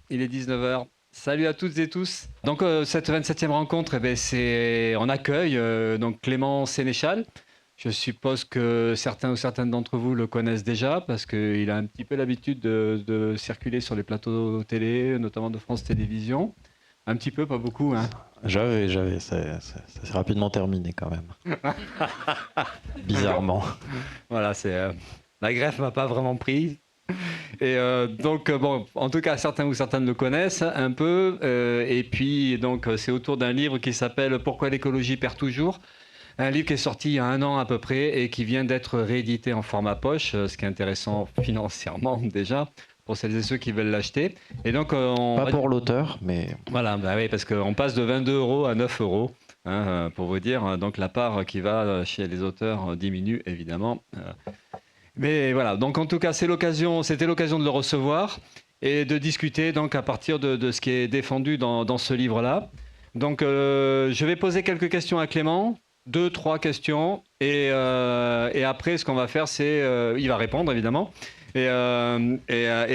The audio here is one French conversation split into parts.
il est 19 heures. Salut à toutes et tous. Donc cette 27e rencontre, on accueille donc Clément Sénéchal. Je suppose que certains ou certaines d'entre vous le connaissent déjà parce qu'il a un petit peu l'habitude de circuler sur les plateaux télé, notamment de France Télévisions. Un petit peu, pas beaucoup, hein. Ça s'est rapidement terminé quand même. Bizarrement. Voilà, la greffe m'a pas vraiment pris. Et bon, en tout cas, certains ou certaines le connaissent un peu. Et puis, donc, c'est autour d'un livre qui s'appelle Pourquoi l'écologie perd toujours. Un livre qui est sorti il y a 1 an à peu près et qui vient d'être réédité en format poche, ce qui est intéressant financièrement déjà pour celles et ceux qui veulent l'acheter. Et donc, Pas pour l'auteur, mais voilà, bah oui, parce qu'on passe de 22 euros à 9 euros. Hein, pour vous dire, donc la part qui va chez les auteurs diminue évidemment. Mais voilà, donc en tout cas, c'était l'occasion de le recevoir et de discuter donc à partir de ce qui est défendu dans ce livre-là. Donc je vais poser quelques questions à Clément, deux, trois questions, et après ce qu'on va faire, c'est il va répondre évidemment, et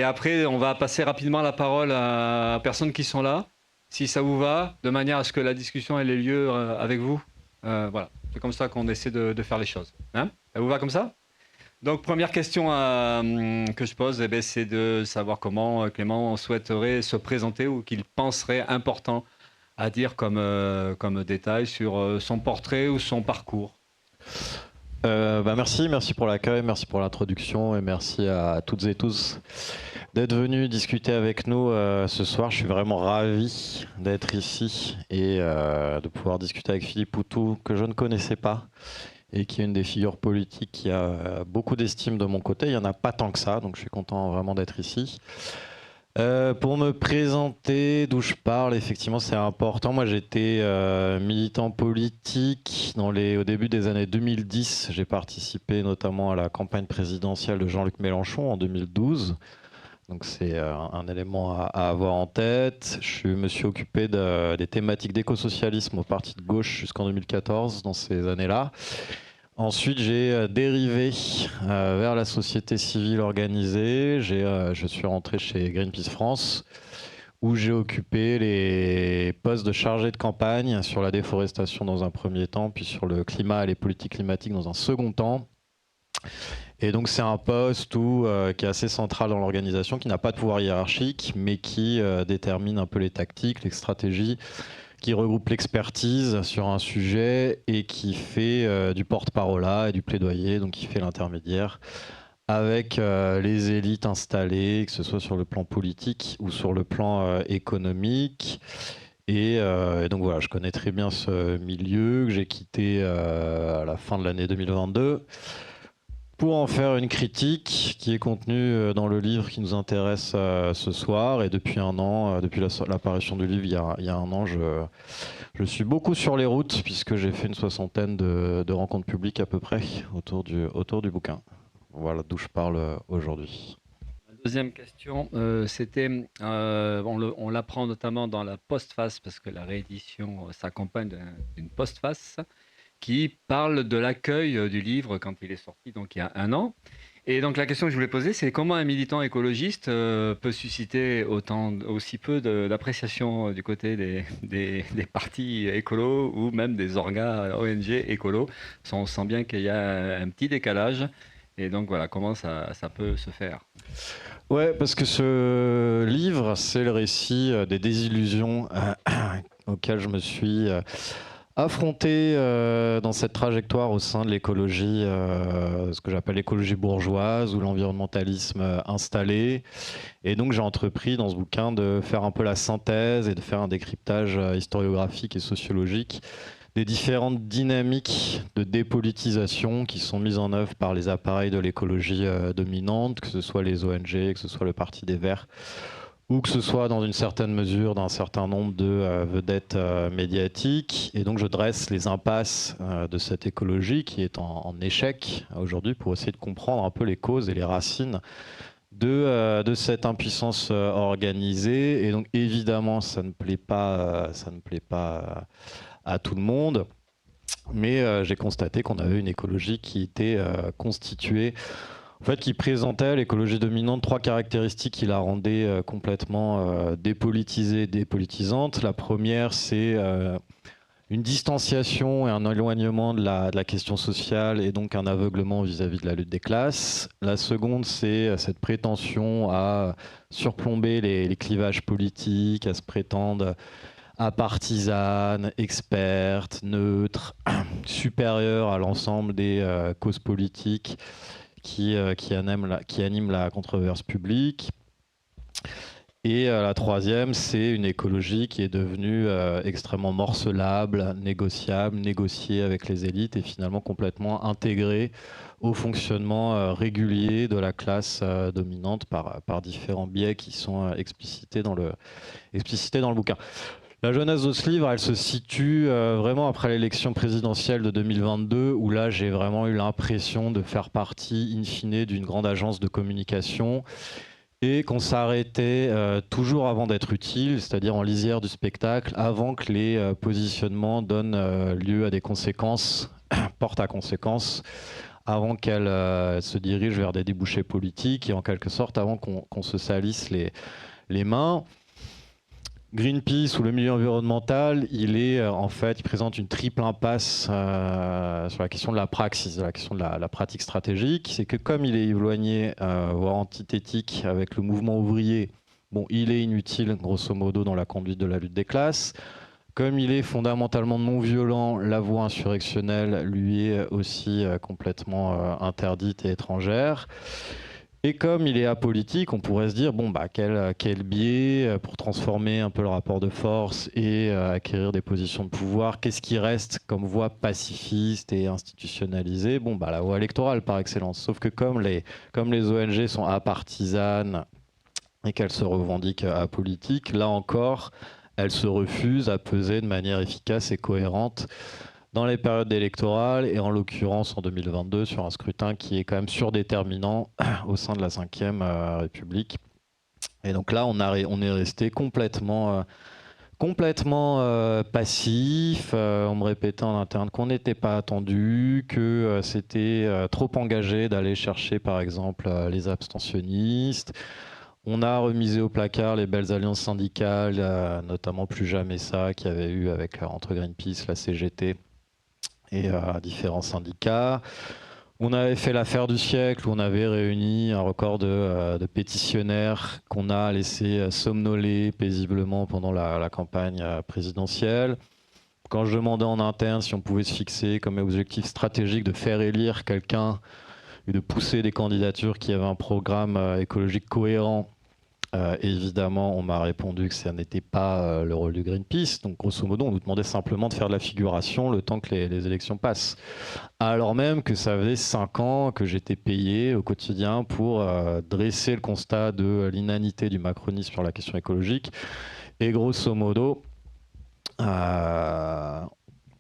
après on va passer rapidement la parole à personnes qui sont là, si ça vous va, de manière à ce que la discussion elle ait lieu avec vous. Voilà, c'est comme ça qu'on essaie de faire les choses. Hein, ça vous va comme ça? Donc, première question que je pose, c'est de savoir comment Clément souhaiterait se présenter ou qu'il penserait important à dire comme détail sur son portrait ou son parcours. merci pour l'accueil, merci pour l'introduction et merci à toutes et tous d'être venus discuter avec nous ce soir. Je suis vraiment ravi d'être ici et de pouvoir discuter avec Philippe Poutou, que je ne connaissais pas et qui est une des figures politiques qui a beaucoup d'estime de mon côté. Il n'y en a pas tant que ça, donc je suis content vraiment d'être ici. Pour me présenter, d'où je parle, effectivement, c'est important. Moi, j'étais militant politique au début des années 2010. J'ai participé notamment à la campagne présidentielle de Jean-Luc Mélenchon en 2012. Donc, c'est un élément à avoir en tête. Je me suis occupé des thématiques d'écosocialisme au parti de gauche jusqu'en 2014, dans ces années-là. Ensuite, j'ai dérivé vers la société civile organisée. Je suis rentré chez Greenpeace France, où j'ai occupé les postes de chargé de campagne sur la déforestation dans un premier temps, puis sur le climat et les politiques climatiques dans un second temps. Et donc c'est un poste qui est assez central dans l'organisation, qui n'a pas de pouvoir hiérarchique, mais qui détermine un peu les tactiques, les stratégies, qui regroupe l'expertise sur un sujet et qui fait du porte-parole et du plaidoyer, donc qui fait l'intermédiaire avec les élites installées, que ce soit sur le plan politique ou sur le plan économique. Et donc voilà, je connais très bien ce milieu que j'ai quitté à la fin de l'année 2022 pour en faire une critique qui est contenue dans le livre qui nous intéresse ce soir. Et depuis un an, depuis l'apparition du livre il y a 1 an, je suis beaucoup sur les routes puisque j'ai fait une soixantaine de rencontres publiques à peu près autour du bouquin. Voilà d'où je parle aujourd'hui. La deuxième question, c'était, on l'apprend notamment dans la postface, parce que la réédition s'accompagne d'une postface qui parle de l'accueil du livre quand il est sorti, donc il y a 1 an. Et donc la question que je voulais poser, c'est comment un militant écologiste peut susciter aussi peu d'appréciation du côté des partis écolos ou même des orgas ONG écolos. On sent bien qu'il y a un petit décalage. Et donc voilà, comment ça peut se faire. Ouais, parce que ce livre, c'est le récit des désillusions auxquelles je me suis affronté dans cette trajectoire au sein de l'écologie, ce que j'appelle l'écologie bourgeoise ou l'environnementalisme installé. Et donc j'ai entrepris dans ce bouquin de faire un peu la synthèse et de faire un décryptage historiographique et sociologique des différentes dynamiques de dépolitisation qui sont mises en œuvre par les appareils de l'écologie dominante, que ce soit les ONG, que ce soit le Parti des Verts, ou que ce soit dans une certaine mesure d'un certain nombre de vedettes médiatiques. Et donc je dresse les impasses de cette écologie qui est en échec aujourd'hui pour essayer de comprendre un peu les causes et les racines de cette impuissance organisée. Et donc évidemment ça ne plaît pas, à tout le monde. Mais j'ai constaté qu'on avait une écologie qui était constituée En fait, qui présentait l'écologie dominante, 3 caractéristiques qui la rendaient complètement dépolitisée, dépolitisante. La première, c'est une distanciation et un éloignement de la question sociale et donc un aveuglement vis-à-vis de la lutte des classes. La seconde, c'est cette prétention à surplomber les clivages politiques, à se prétendre apartisane, experte, neutre, supérieure à l'ensemble des causes politiques qui animent la controverse publique. Et la troisième, c'est une écologie qui est devenue extrêmement morcelable, négociable, négociée avec les élites et finalement complètement intégrée au fonctionnement régulier de la classe dominante par différents biais qui sont explicités dans le bouquin. La jeunesse de ce livre, elle se situe vraiment après l'élection présidentielle de 2022, où là j'ai vraiment eu l'impression de faire partie, in fine, d'une grande agence de communication et qu'on s'arrêtait toujours avant d'être utile, c'est-à-dire en lisière du spectacle, avant que les positionnements donnent lieu à des conséquences, portent à conséquences, avant qu'elles se dirigent vers des débouchés politiques et en quelque sorte avant qu'on se salisse les mains. Greenpeace ou le milieu environnemental, il présente une triple impasse sur la question de la praxis, sur la question de la pratique stratégique. C'est que comme il est éloigné, voire antithétique avec le mouvement ouvrier, bon, il est inutile grosso modo dans la conduite de la lutte des classes. Comme il est fondamentalement non violent, la voie insurrectionnelle lui est aussi complètement interdite et étrangère. Et comme il est apolitique, on pourrait se dire, bon, bah, quel biais pour transformer un peu le rapport de force et acquérir des positions de pouvoir. Qu'est-ce qui reste comme voie pacifiste et institutionnalisée? Bon, bah, la voie électorale par excellence. Sauf que comme les ONG sont apartisanes et qu'elles se revendiquent apolitiques, là encore, elles se refusent à peser de manière efficace et cohérente dans les périodes électorales et en l'occurrence en 2022 sur un scrutin qui est quand même surdéterminant au sein de la Ve République. Et donc là, on est resté complètement passif, on me répétait en interne qu'on n'était pas attendu, que c'était trop engagé d'aller chercher par exemple les abstentionnistes. On a remisé au placard les belles alliances syndicales, notamment Plus Jamais Ça, qu'il y avait eu avec entre Greenpeace, la CGT et différents syndicats. On avait fait l'affaire du siècle où on avait réuni un record de pétitionnaires qu'on a laissé somnoler paisiblement pendant la campagne présidentielle. Quand je demandais en interne si on pouvait se fixer comme objectif stratégique de faire élire quelqu'un et de pousser des candidatures qui avaient un programme écologique cohérent, évidemment, on m'a répondu que ça n'était pas le rôle du Greenpeace. Donc, grosso modo, on nous demandait simplement de faire de la figuration le temps que les élections passent. Alors même que ça faisait 5 ans que j'étais payé au quotidien pour dresser le constat de l'inanité du macronisme sur la question écologique. Et grosso modo,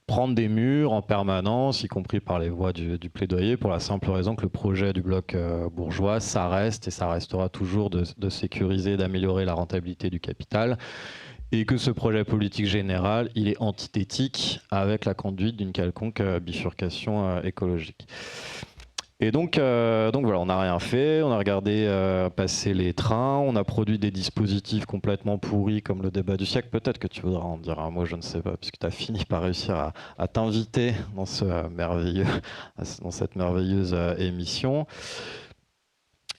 prendre des murs en permanence, y compris par les voies du plaidoyer, pour la simple raison que le projet du bloc bourgeois, ça reste et ça restera toujours de sécuriser, d'améliorer la rentabilité du capital, et que ce projet politique général, il est antithétique avec la conduite d'une quelconque bifurcation écologique. Et donc voilà, on n'a rien fait, on a regardé passer les trains, on a produit des dispositifs complètement pourris comme le débat du siècle. Peut-être que tu voudras en dire un mot, je ne sais pas, puisque tu as fini par réussir à t'inviter dans, dans cette merveilleuse émission.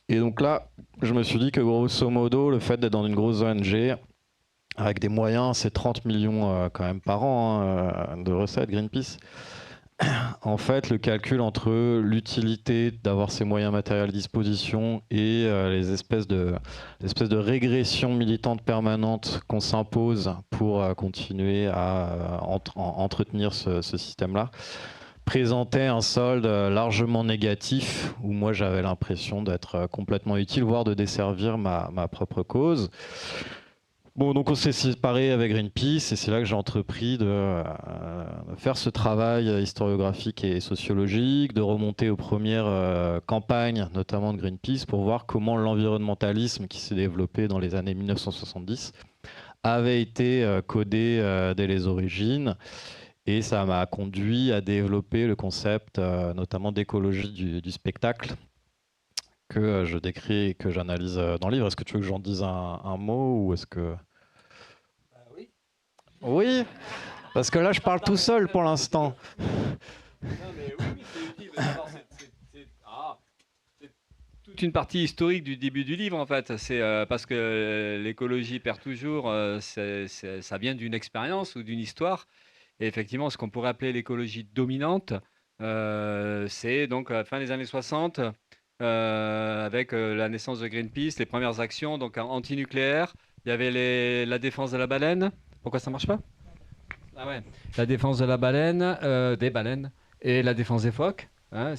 Et donc là, je me suis dit que grosso modo, le fait d'être dans une grosse ONG, avec des moyens, c'est 30 millions quand même par an de recettes Greenpeace. En fait, le calcul entre l'utilité d'avoir ces moyens matériels à disposition et les espèces de régression militante permanente qu'on s'impose pour continuer à entretenir ce système-là, présentait un solde largement négatif, où moi j'avais l'impression d'être complètement utile, voire de desservir ma propre cause. Bon, donc on s'est séparé avec Greenpeace et c'est là que j'ai entrepris de faire ce travail historiographique et sociologique, de remonter aux premières campagnes, notamment de Greenpeace, pour voir comment l'environnementalisme qui s'est développé dans les années 1970 avait été codé dès les origines. Et ça m'a conduit à développer le concept notamment d'écologie du spectacle, que je décris et que j'analyse dans le livre. Est-ce que tu veux que j'en dise un mot ou est-ce que... Oui. Oui, parce que là, je parle tout seul pour l'instant. Non, mais oui, c'est utile. D'abord, c'est toute une partie historique du début du livre, en fait. C'est parce que l'écologie perd toujours. Ça vient d'une expérience ou d'une histoire. Et effectivement, ce qu'on pourrait appeler l'écologie dominante, c'est donc à la fin des années 60, avec la naissance de Greenpeace, les premières actions donc anti-nucléaires. Il y avait la défense de la baleine. Pourquoi ça marche pas? Ah ouais. La défense de la baleine, des baleines, et la défense des phoques. Hein,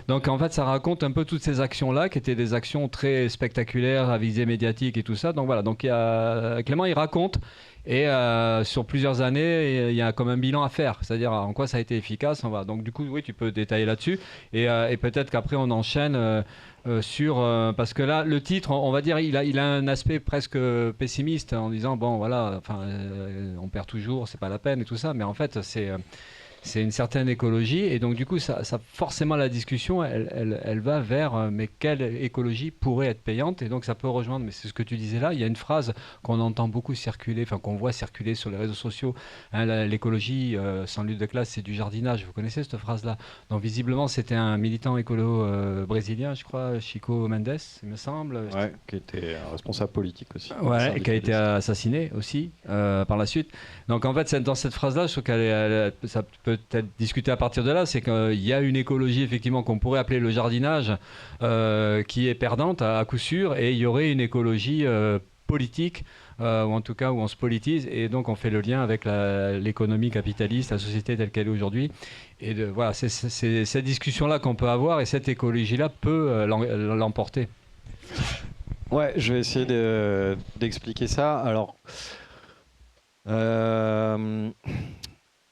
donc en fait, ça raconte un peu toutes ces actions-là, qui étaient des actions très spectaculaires, à visée médiatique et tout ça. Donc voilà, donc Clément, il raconte, et sur plusieurs années, il y a comme un bilan à faire, c'est-à-dire en quoi ça a été efficace. Donc du coup, oui, tu peux détailler là-dessus, et peut-être qu'après on enchaîne sur parce que là, le titre, on va dire, il a un aspect presque pessimiste en disant bon voilà, enfin, on perd toujours, c'est pas la peine et tout ça, mais en fait, c'est une certaine écologie, et donc du coup forcément la discussion elle va vers mais quelle écologie pourrait être payante, et donc ça peut rejoindre, mais c'est ce que tu disais là, il y a une phrase qu'on entend beaucoup circuler, enfin qu'on voit circuler sur les réseaux sociaux, hein, l'écologie sans lutte de classe c'est du jardinage, vous connaissez cette phrase là? Donc visiblement c'était un militant écolo brésilien, je crois, Chico Mendes il me semble. Ouais, qui était responsable politique aussi. Ouais, et qui a été assassiné aussi par la suite. Donc en fait, dans cette phrase-là, je trouve ça peut être discuté à partir de là, c'est qu'il y a une écologie effectivement qu'on pourrait appeler le jardinage, qui est perdante à coup sûr, et il y aurait une écologie politique, ou en tout cas où on se politise, et donc on fait le lien avec l'économie capitaliste, la société telle qu'elle est aujourd'hui. Et voilà, c'est cette discussion-là qu'on peut avoir, et cette écologie-là peut l'emporter. Ouais, je vais essayer d'expliquer ça. Alors,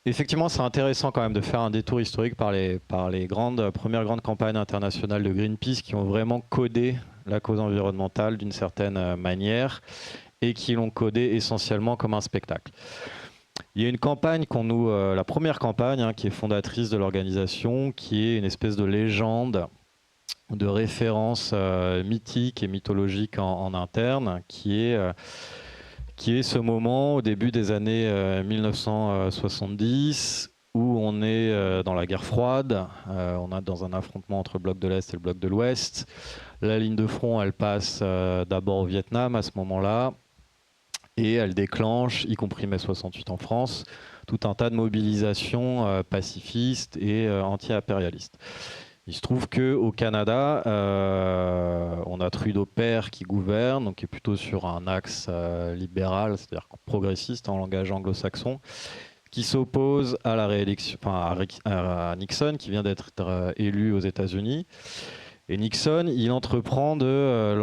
effectivement, c'est intéressant quand même de faire un détour historique par les premières grandes campagnes internationales de Greenpeace qui ont vraiment codé la cause environnementale d'une certaine manière et qui l'ont codé essentiellement comme un spectacle. Il y a une campagne la première campagne, hein, qui est fondatrice de l'organisation, qui est une espèce de légende, de référence mythique et mythologique en interne, qui est ce moment au début des années 1970 où on est dans la guerre froide, on est dans un affrontement entre le bloc de l'Est et le bloc de l'Ouest. La ligne de front, elle passe d'abord au Vietnam à ce moment-là, et elle déclenche, y compris mai 68 en France, tout un tas de mobilisations pacifistes et anti-impérialistes. Il se trouve qu'au Canada, on a Trudeau père qui gouverne, donc qui est plutôt sur un axe libéral, c'est-à-dire progressiste en langage anglo-saxon, qui s'oppose à la réélection, à Nixon, qui vient d'être élu aux États-Unis. Et Nixon, il entreprend de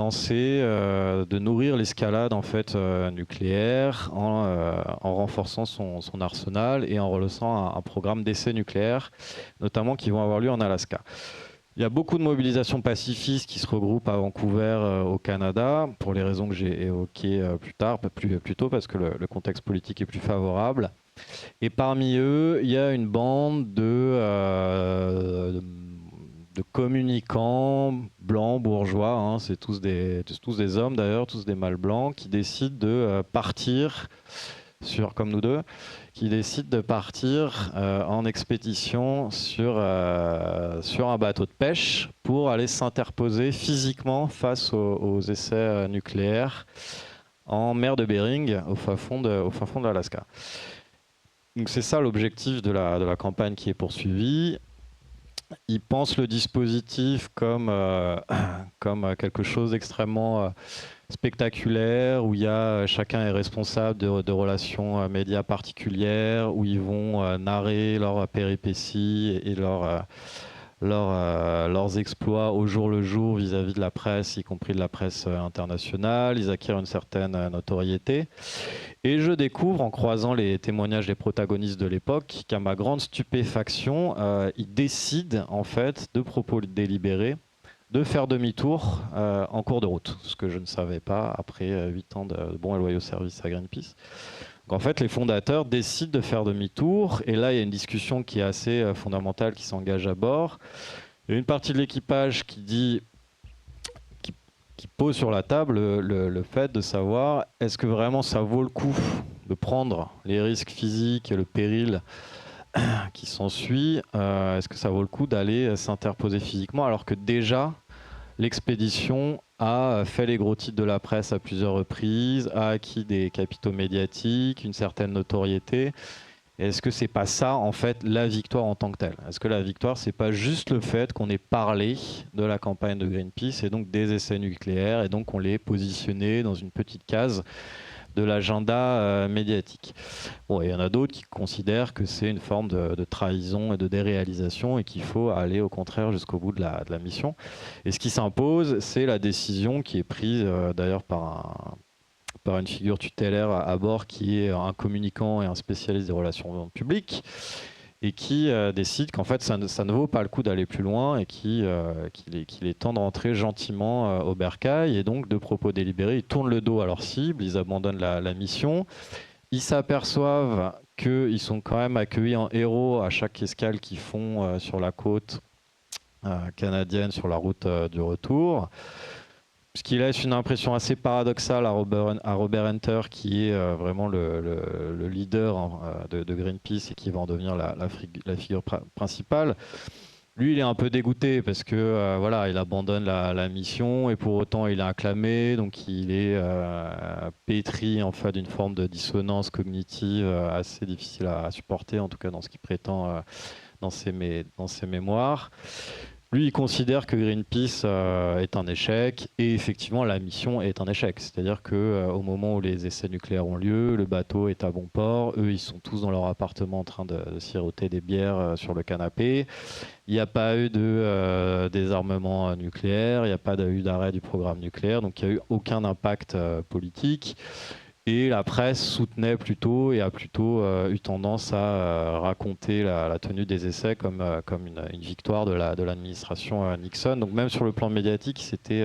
de nourrir l'escalade en fait nucléaire en renforçant son arsenal et en relançant un programme d'essais nucléaires, notamment qui vont avoir lieu en Alaska. Il y a beaucoup de mobilisations pacifistes qui se regroupent à Vancouver, au Canada, pour les raisons que j'ai évoquées plus tôt, parce que le contexte politique est plus favorable. Et parmi eux, il y a une bande de communicants blancs, bourgeois, hein, c'est tous des hommes d'ailleurs, tous des mâles blancs, qui décident de partir, comme nous deux, qui décident de partir en expédition sur un bateau de pêche pour aller s'interposer physiquement face aux essais nucléaires en mer de Bering, au fin fond de l'Alaska. Donc c'est ça l'objectif de la campagne qui est poursuivie. Ils pensent le dispositif comme quelque chose d'extrêmement spectaculaire, où chacun est responsable de relations médias particulières, où ils vont narrer leurs péripéties et leurs exploits au jour le jour vis-à-vis de la presse, y compris de la presse internationale. Ils acquièrent une certaine notoriété. Et je découvre, en croisant les témoignages des protagonistes de l'époque, qu'à ma grande stupéfaction, ils décident, en fait, de propos délibérés, de faire demi-tour en cours de route. Ce que je ne savais pas après 8 ans de bons et loyaux services à Greenpeace. Donc, en fait, les fondateurs décident de faire demi-tour. Et là, il y a une discussion qui est assez fondamentale qui s'engage à bord. Il y a une partie de l'équipage qui dit qui pose sur la table le fait de savoir est-ce que vraiment ça vaut le coup de prendre les risques physiques et le péril qui s'ensuit, est-ce que ça vaut le coup d'aller s'interposer physiquement alors que déjà l'expédition a fait les gros titres de la presse à plusieurs reprises, a acquis des capitaux médiatiques, une certaine notoriété. Et est-ce que c'est pas ça en fait la victoire en tant que telle? Est-ce que la victoire c'est pas juste le fait qu'on ait parlé de la campagne de Greenpeace et donc des essais nucléaires et donc on l'ait positionné dans une petite case de l'agenda médiatique? Bon, il y en a d'autres qui considèrent que c'est une forme de trahison et de déréalisation et qu'il faut aller au contraire jusqu'au bout de la mission. Et ce qui s'impose, c'est la décision qui est prise d'ailleurs par une figure tutélaire à bord qui est un communicant et un spécialiste des relations publiques et qui décide qu'en fait ça ne vaut pas le coup d'aller plus loin et qu'il est temps de rentrer gentiment au bercail et donc de propos délibérés, ils tournent le dos à leur cible, ils abandonnent la mission, ils s'aperçoivent qu'ils sont quand même accueillis en héros à chaque escale qu'ils font sur la côte canadienne sur la route du retour. Ce qui laisse une impression assez paradoxale à Robert Hunter, qui est vraiment le leader de Greenpeace et qui va en devenir la figure principale. Lui, il est un peu dégoûté parce que voilà, il abandonne la mission et pour autant il est acclamé, donc il est pétri en fait d'une forme de dissonance cognitive assez difficile à supporter, en tout cas dans ce qu'il prétend dans ses mémoires. Lui, il considère que Greenpeace est un échec et effectivement la mission est un échec. C'est-à-dire qu'au moment où les essais nucléaires ont lieu, le bateau est à bon port. Eux, ils sont tous dans leur appartement en train de siroter des bières sur le canapé. Il n'y a pas eu de désarmement nucléaire, il n'y a pas eu d'arrêt du programme nucléaire, donc il n'y a eu aucun impact politique. Et la presse soutenait plutôt et a plutôt eu tendance à raconter la tenue des essais comme une victoire de l'administration Nixon. Donc même sur le plan médiatique, c'était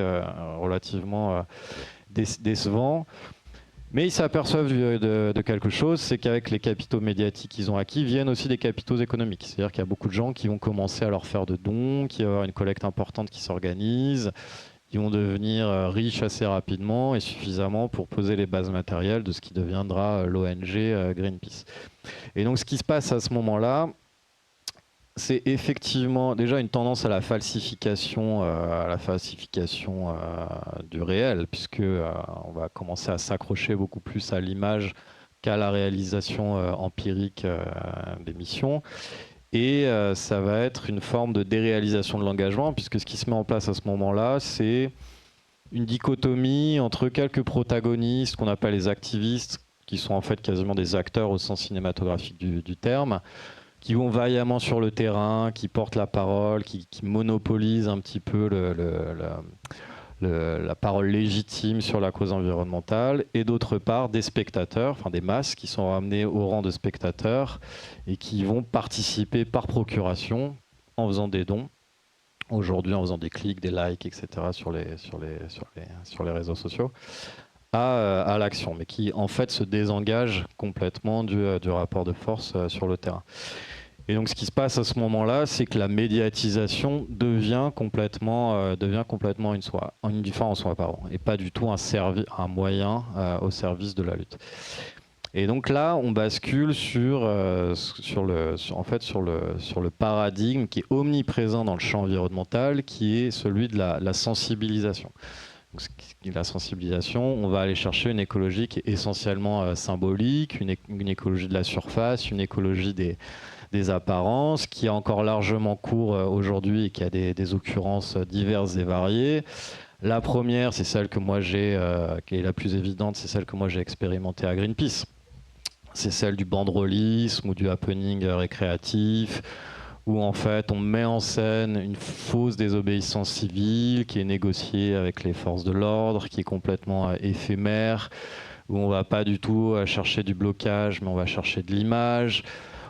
relativement décevant. Mais ils s'aperçoivent de quelque chose, c'est qu'avec les capitaux médiatiques qu'ils ont acquis, viennent aussi des capitaux économiques. C'est-à-dire qu'il y a beaucoup de gens qui vont commencer à leur faire de dons, qu'il va y avoir une collecte importante qui s'organise, qui vont devenir riches assez rapidement et suffisamment pour poser les bases matérielles de ce qui deviendra l'ONG Greenpeace. Et donc ce qui se passe à ce moment-là, c'est effectivement déjà une tendance à la falsification du réel, puisque on va commencer à s'accrocher beaucoup plus à l'image qu'à la réalisation empirique des missions. Et ça va être une forme de déréalisation de l'engagement, puisque ce qui se met en place à ce moment-là, c'est une dichotomie entre quelques protagonistes qu'on appelle les activistes, qui sont en fait quasiment des acteurs au sens cinématographique du terme, qui vont vaillamment sur le terrain, qui portent la parole, qui monopolisent un petit peu la parole légitime sur la cause environnementale, et d'autre part des spectateurs, enfin des masses qui sont ramenés au rang de spectateurs et qui vont participer par procuration en faisant des dons, aujourd'hui en faisant des clics, des likes, etc. sur les réseaux sociaux, à l'action, mais qui en fait se désengagent complètement du rapport de force sur le terrain. Et donc ce qui se passe à ce moment-là, c'est que la médiatisation devient complètement une fin en soi, et pas du tout un moyen au service de la lutte. Et donc là, on bascule sur le paradigme qui est omniprésent dans le champ environnemental, qui est celui de la sensibilisation. Donc, la sensibilisation, on va aller chercher une écologie qui est essentiellement symbolique, une écologie de la surface, une écologie des apparences, qui a encore largement cours aujourd'hui et qui a des occurrences diverses et variées. La première, c'est celle que moi j'ai, qui est la plus évidente, c'est celle que moi j'ai expérimentée à Greenpeace. C'est celle du banderolisme ou du happening récréatif, où en fait on met en scène une fausse désobéissance civile qui est négociée avec les forces de l'ordre, qui est complètement éphémère, où on va pas du tout chercher du blocage, mais on va chercher de l'image.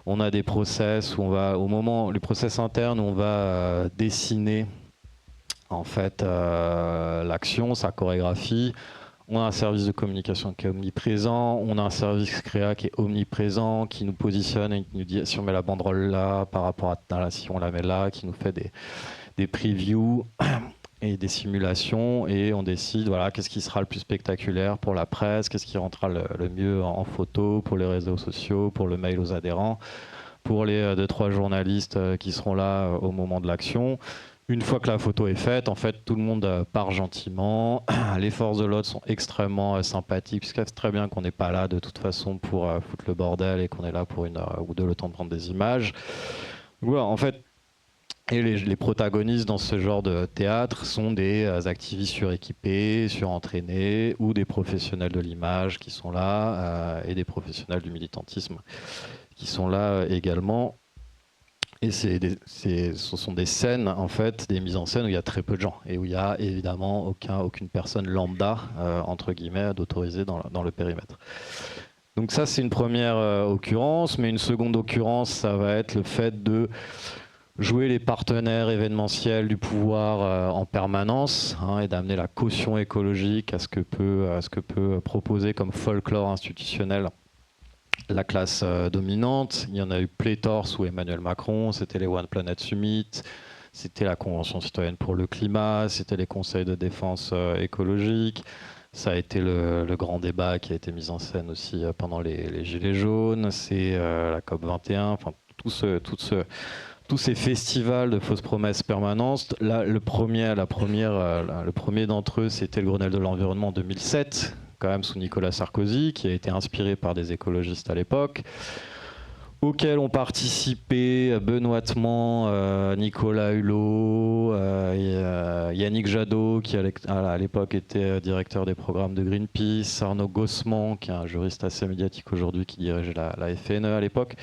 On a des process où on va, les process internes, où on va dessiner en fait l'action, sa chorégraphie. On a un service de communication qui est omniprésent, on a un service créa qui est omniprésent, qui nous positionne et qui nous dit si on met la banderole là, par rapport à si on la met là, qui nous fait des previews. et des simulations, et on décide voilà, qu'est-ce qui sera le plus spectaculaire pour la presse, qu'est-ce qui rentrera le mieux en photo, pour les réseaux sociaux, pour le mail aux adhérents, pour les 2-3 journalistes qui seront là au moment de l'action. Une fois que la photo est faite, en fait, tout le monde part gentiment. Les forces de l'ordre sont extrêmement sympathiques, puisqu'ils savent très bien qu'on n'est pas là de toute façon pour foutre le bordel et qu'on est là pour 1 heure ou 2 le temps de prendre des images. Voilà, en fait, et les protagonistes dans ce genre de théâtre sont des activistes suréquipés, surentraînés, ou des professionnels de l'image qui sont là, et des professionnels du militantisme qui sont là également. Et ce sont des scènes, en fait, des mises en scène où il y a très peu de gens et où il n'y a évidemment aucune personne lambda, entre guillemets, d'autorisée dans le périmètre. Donc ça, c'est une première occurrence, mais une seconde occurrence, ça va être le fait de jouer les partenaires événementiels du pouvoir en permanence, hein, et d'amener la caution écologique à ce que peut proposer comme folklore institutionnel la classe dominante. Il y en a eu pléthore sous Emmanuel Macron, c'était les One Planet Summit, c'était la Convention citoyenne pour le climat, c'était les conseils de défense écologique, ça a été le grand débat qui a été mis en scène aussi pendant les Gilets jaunes, c'est la COP21, enfin tous ces festivals de fausses promesses permanentes. Là, le premier d'entre eux, c'était le Grenelle de l'environnement en 2007, quand même sous Nicolas Sarkozy, qui a été inspiré par des écologistes à l'époque, auquel ont participé benoîtement Nicolas Hulot, Yannick Jadot, qui à l'époque était directeur des programmes de Greenpeace, Arnaud Gossement, qui est un juriste assez médiatique aujourd'hui, qui dirigeait la FNE à l'époque,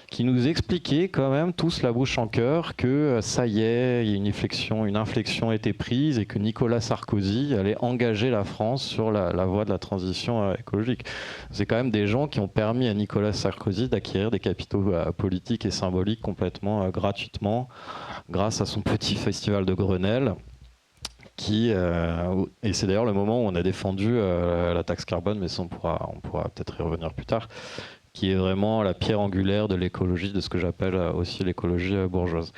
qui nous expliquaient quand même tous la bouche en cœur que ça y est, une inflexion était prise et que Nicolas Sarkozy allait engager la France sur la voie de la transition écologique. C'est quand même des gens qui ont permis à Nicolas Sarkozy d'acquérir des capitaux politiques et symboliques complètement gratuitement grâce à son petit festival de Grenelle. Et c'est d'ailleurs le moment où on a défendu la taxe carbone, mais ça on pourra peut-être y revenir plus tard, qui est vraiment la pierre angulaire de l'écologie, de ce que j'appelle aussi l'écologie bourgeoise.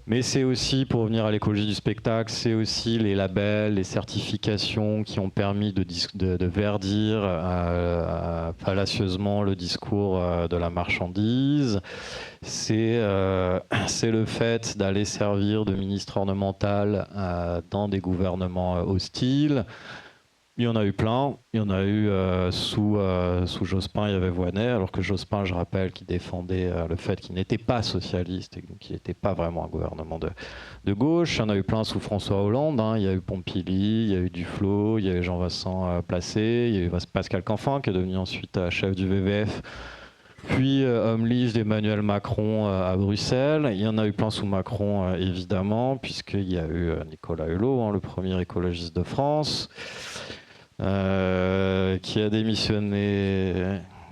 Mais c'est aussi, pour revenir à l'écologie du spectacle, c'est aussi les labels, les certifications qui ont permis de verdir fallacieusement le discours de la marchandise. C'est le fait d'aller servir de ministre ornemental dans des gouvernements hostiles. Il y en a eu plein. Il y en a eu sous Jospin, il y avait Voynet, alors que Jospin, je rappelle, qui défendait le fait qu'il n'était pas socialiste et qu'il n'était pas vraiment un gouvernement de gauche. Il y en a eu plein sous François Hollande. Hein. Il y a eu Pompili, il y a eu Duflot, il y a eu Jean-Vincent Placé, il y a eu Pascal Canfin, qui est devenu ensuite chef du WWF, puis homme lige d'Emmanuel Macron à Bruxelles. Il y en a eu plein sous Macron, évidemment, puisqu'il y a eu Nicolas Hulot, hein, le premier écologiste de France. Qui a démissionné.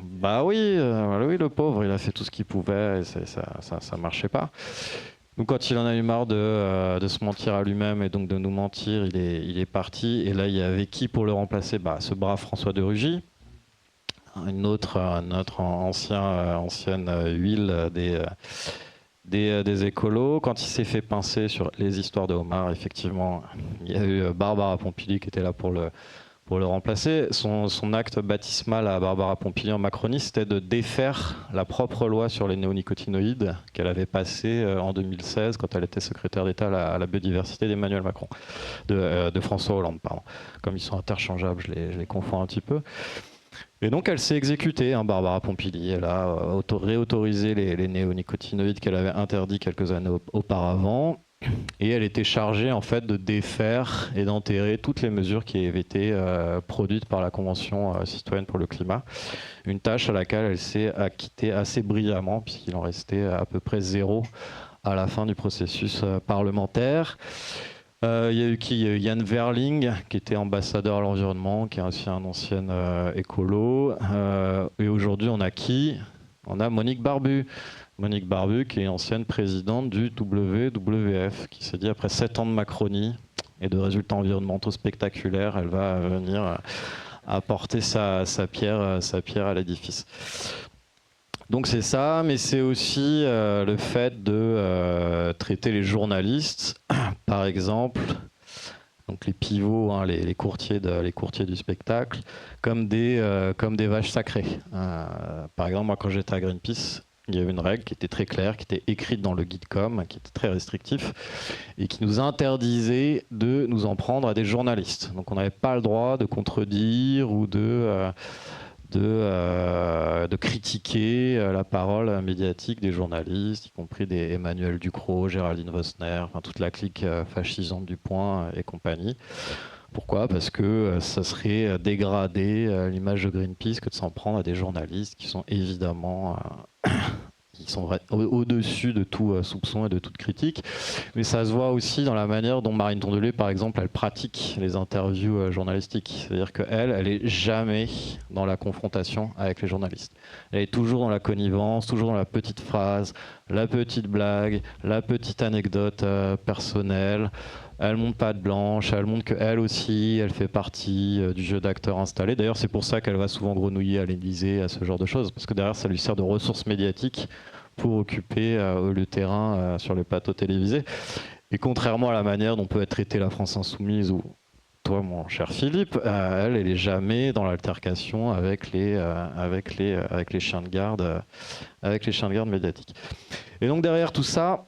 Bah oui, le pauvre, il a fait tout ce qu'il pouvait et ça marchait pas. Donc quand il en a eu marre de se mentir à lui-même et donc de nous mentir, il est parti. Et là, il y avait qui pour le remplacer ? Ce brave François de Rugy, notre ancienne huile des écolos. Quand il s'est fait pincer sur les histoires de Omar, effectivement, il y a eu Barbara Pompili qui était là pour le remplacer. Son acte baptismal à Barbara Pompili en Macronie, c'était de défaire la propre loi sur les néonicotinoïdes qu'elle avait passée en 2016 quand elle était secrétaire d'État à la biodiversité d'Emmanuel Macron, de François Hollande, pardon. Comme ils sont interchangeables, je les confonds un petit peu. Et donc elle s'est exécutée, hein, Barbara Pompili. Elle a réautorisé les néonicotinoïdes qu'elle avait interdits quelques années auparavant. Et elle était chargée en fait de défaire et d'enterrer toutes les mesures qui avaient été produites par la Convention citoyenne pour le climat. Une tâche à laquelle elle s'est acquittée assez brillamment, puisqu'il en restait à peu près 0 à la fin du processus parlementaire. Il y a eu qui ? Yann Verling, qui était ambassadeur à l'environnement, qui est aussi un ancien écolo. Et aujourd'hui, on a qui ? On a Monique Barbu. Monique Barbu, qui est ancienne présidente du WWF, qui s'est dit, après 7 ans de Macronie et de résultats environnementaux spectaculaires, elle va venir apporter sa pierre à l'édifice. Donc c'est ça, mais c'est aussi le fait de traiter les journalistes, par exemple, donc les pivots, hein, les courtiers du spectacle, comme des vaches sacrées. Par exemple, moi, quand j'étais à Greenpeace, il y avait une règle qui était très claire, qui était écrite dans le guide com, qui était très restrictif, et qui nous interdisait de nous en prendre à des journalistes. Donc on n'avait pas le droit de contredire ou de critiquer la parole médiatique des journalistes, y compris des Emmanuel Ducrot, Géraldine Vosner, enfin, toute la clique fascisante du Point et compagnie. Pourquoi ? Parce que ça serait dégrader l'image de Greenpeace que de s'en prendre à des journalistes qui sont évidemment au-dessus de tout soupçon et de toute critique. Mais ça se voit aussi dans la manière dont Marine Tondelier, par exemple, elle pratique les interviews journalistiques. C'est-à-dire qu'elle, elle est jamais dans la confrontation avec les journalistes. Elle est toujours dans la connivence, toujours dans la petite phrase, la petite blague, la petite anecdote personnelle. Elle monte pas de blanche, elle montre qu'elle aussi, elle fait partie du jeu d'acteurs installés. D'ailleurs, c'est pour ça qu'elle va souvent grenouiller à l'Élysée, à ce genre de choses, parce que derrière, ça lui sert de ressource médiatique pour occuper le terrain sur les plateaux télévisés. Et contrairement à la manière dont peut être traitée la France insoumise ou toi, mon cher Philippe, elle est jamais dans l'altercation avec les chiens de garde, médiatiques. Et donc derrière tout ça,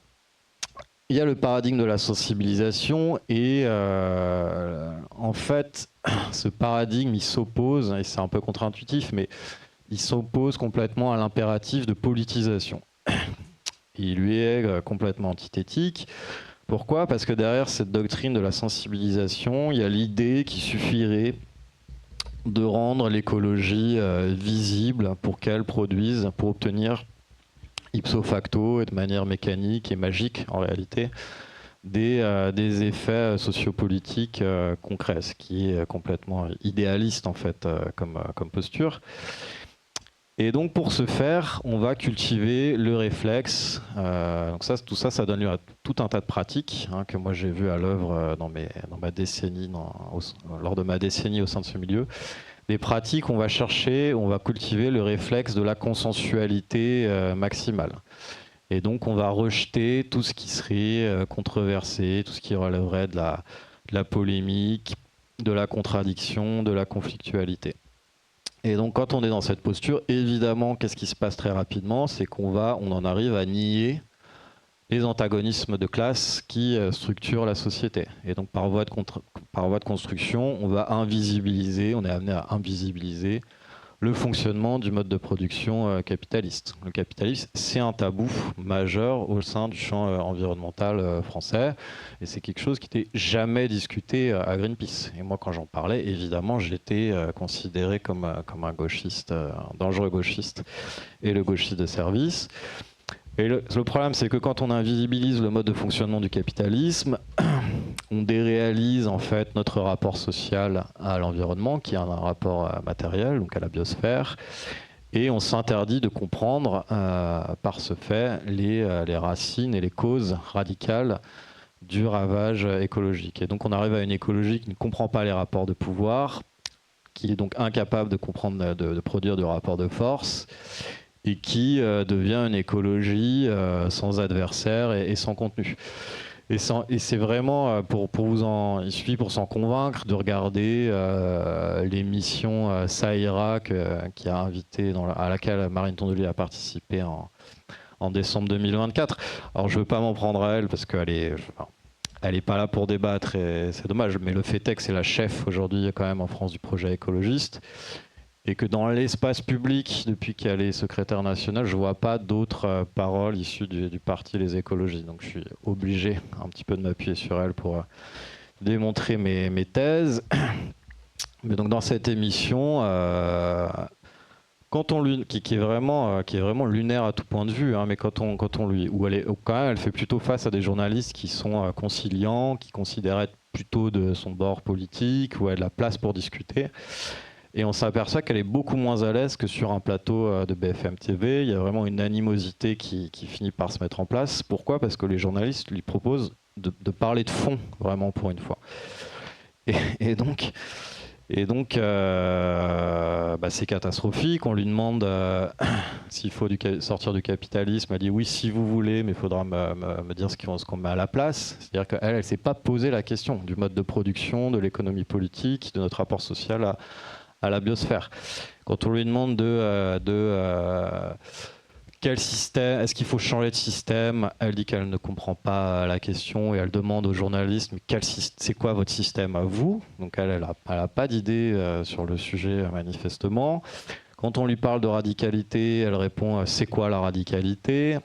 il y a le paradigme de la sensibilisation et en fait, ce paradigme, il s'oppose, et c'est un peu contre-intuitif, mais il s'oppose complètement à l'impératif de politisation. Il lui est complètement antithétique. Pourquoi ? Parce que derrière cette doctrine de la sensibilisation, il y a l'idée qu'il suffirait de rendre l'écologie visible pour qu'elle produise, pour obtenir ipso facto et de manière mécanique et magique en réalité, des effets sociopolitiques concrets, ce qui est complètement idéaliste en fait comme posture. Et donc pour ce faire, on va cultiver le réflexe. Donc tout ça, ça donne lieu à tout un tas de pratiques que moi j'ai vu à l'œuvre lors de ma décennie au sein de ce milieu. Des pratiques, on va chercher, on va cultiver le réflexe de la consensualité maximale. Et donc on va rejeter tout ce qui serait controversé, tout ce qui relèverait de la polémique, de la contradiction, de la conflictualité. Et donc quand on est dans cette posture, évidemment, qu'est-ce qui se passe très rapidement ? C'est qu'on en arrive à nier les antagonismes de classe qui structurent la société. Et donc par voie de construction, on est amené à invisibiliser le fonctionnement du mode de production capitaliste. Le capitalisme, c'est un tabou majeur au sein du champ environnemental français, et c'est quelque chose qui n'était jamais discuté à Greenpeace. Et moi, quand j'en parlais, évidemment, j'étais considéré comme un gauchiste, un dangereux gauchiste, et le gauchiste de service. Et le problème, c'est que quand on invisibilise le mode de fonctionnement du capitalisme, on déréalise en fait notre rapport social à l'environnement, qui est un rapport matériel, donc à la biosphère, et on s'interdit de comprendre par ce fait les racines et les causes radicales du ravage écologique. Et donc on arrive à une écologie qui ne comprend pas les rapports de pouvoir, qui est donc incapable de comprendre, de produire du rapport de force, et qui devient une écologie sans adversaire et sans contenu. Et c'est vraiment, il suffit pour s'en convaincre de regarder l'émission Ça ira qui a invité à laquelle Marine Tondelier a participé en décembre 2024. Alors je ne veux pas m'en prendre à elle parce qu'elle est pas là pour débattre et c'est dommage, mais le fait est que c'est la chef aujourd'hui quand même en France du projet écologiste. Et que dans l'espace public, depuis qu'elle est secrétaire nationale, je ne vois pas d'autres paroles issues du parti Les Écologistes. Donc je suis obligé un petit peu de m'appuyer sur elle pour démontrer mes thèses. Mais donc dans cette émission, qui est vraiment lunaire à tout point de vue, mais quand elle fait plutôt face à des journalistes qui sont conciliants, qui considèrent être plutôt de son bord politique, où elle a de la place pour discuter. Et on s'aperçoit qu'elle est beaucoup moins à l'aise que sur un plateau de BFM TV. Il y a vraiment une animosité qui finit par se mettre en place. Pourquoi ? Parce que les journalistes lui proposent de parler de fond, vraiment pour une fois. Et donc, Et donc, c'est catastrophique. On lui demande s'il faut sortir du capitalisme. Elle dit oui, si vous voulez, mais il faudra me dire ce qu'on met à la place. C'est-à-dire qu'elle ne s'est pas posé la question du mode de production, de l'économie politique, de notre rapport social à la biosphère. Quand on lui demande quel système, est-ce qu'il faut changer de système, elle dit qu'elle ne comprend pas la question et elle demande aux journalistes mais c'est quoi votre système à vous. Donc elle n'a pas d'idée sur le sujet manifestement. Quand on lui parle de radicalité, elle répond c'est quoi la radicalité.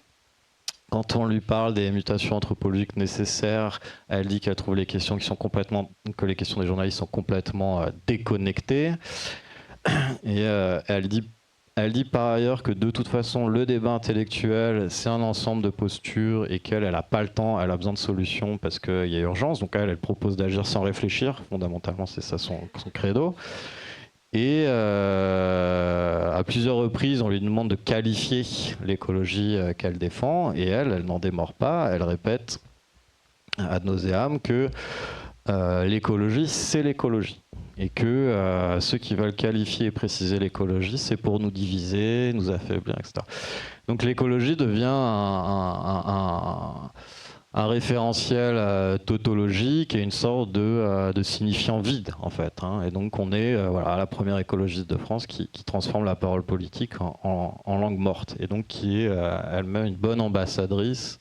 Quand on lui parle des mutations anthropologiques nécessaires, elle dit qu'elle trouve que les questions des journalistes sont complètement déconnectées. Et elle dit par ailleurs que de toute façon, le débat intellectuel, c'est un ensemble de postures et qu'elle n'a pas le temps, elle a besoin de solutions parce qu'il y a urgence. Donc elle propose d'agir sans réfléchir. Fondamentalement, c'est ça son credo. Et à plusieurs reprises, on lui demande de qualifier l'écologie qu'elle défend. Et elle n'en démord pas. Elle répète ad nauseam que l'écologie, c'est l'écologie. Et que ceux qui veulent qualifier et préciser l'écologie, c'est pour nous diviser, nous affaiblir, etc. Donc l'écologie devient un référentiel tautologique et une sorte de signifiant vide, en fait. Et donc on est la première écologiste de France qui transforme la parole politique en langue morte. Et donc qui est elle-même une bonne ambassadrice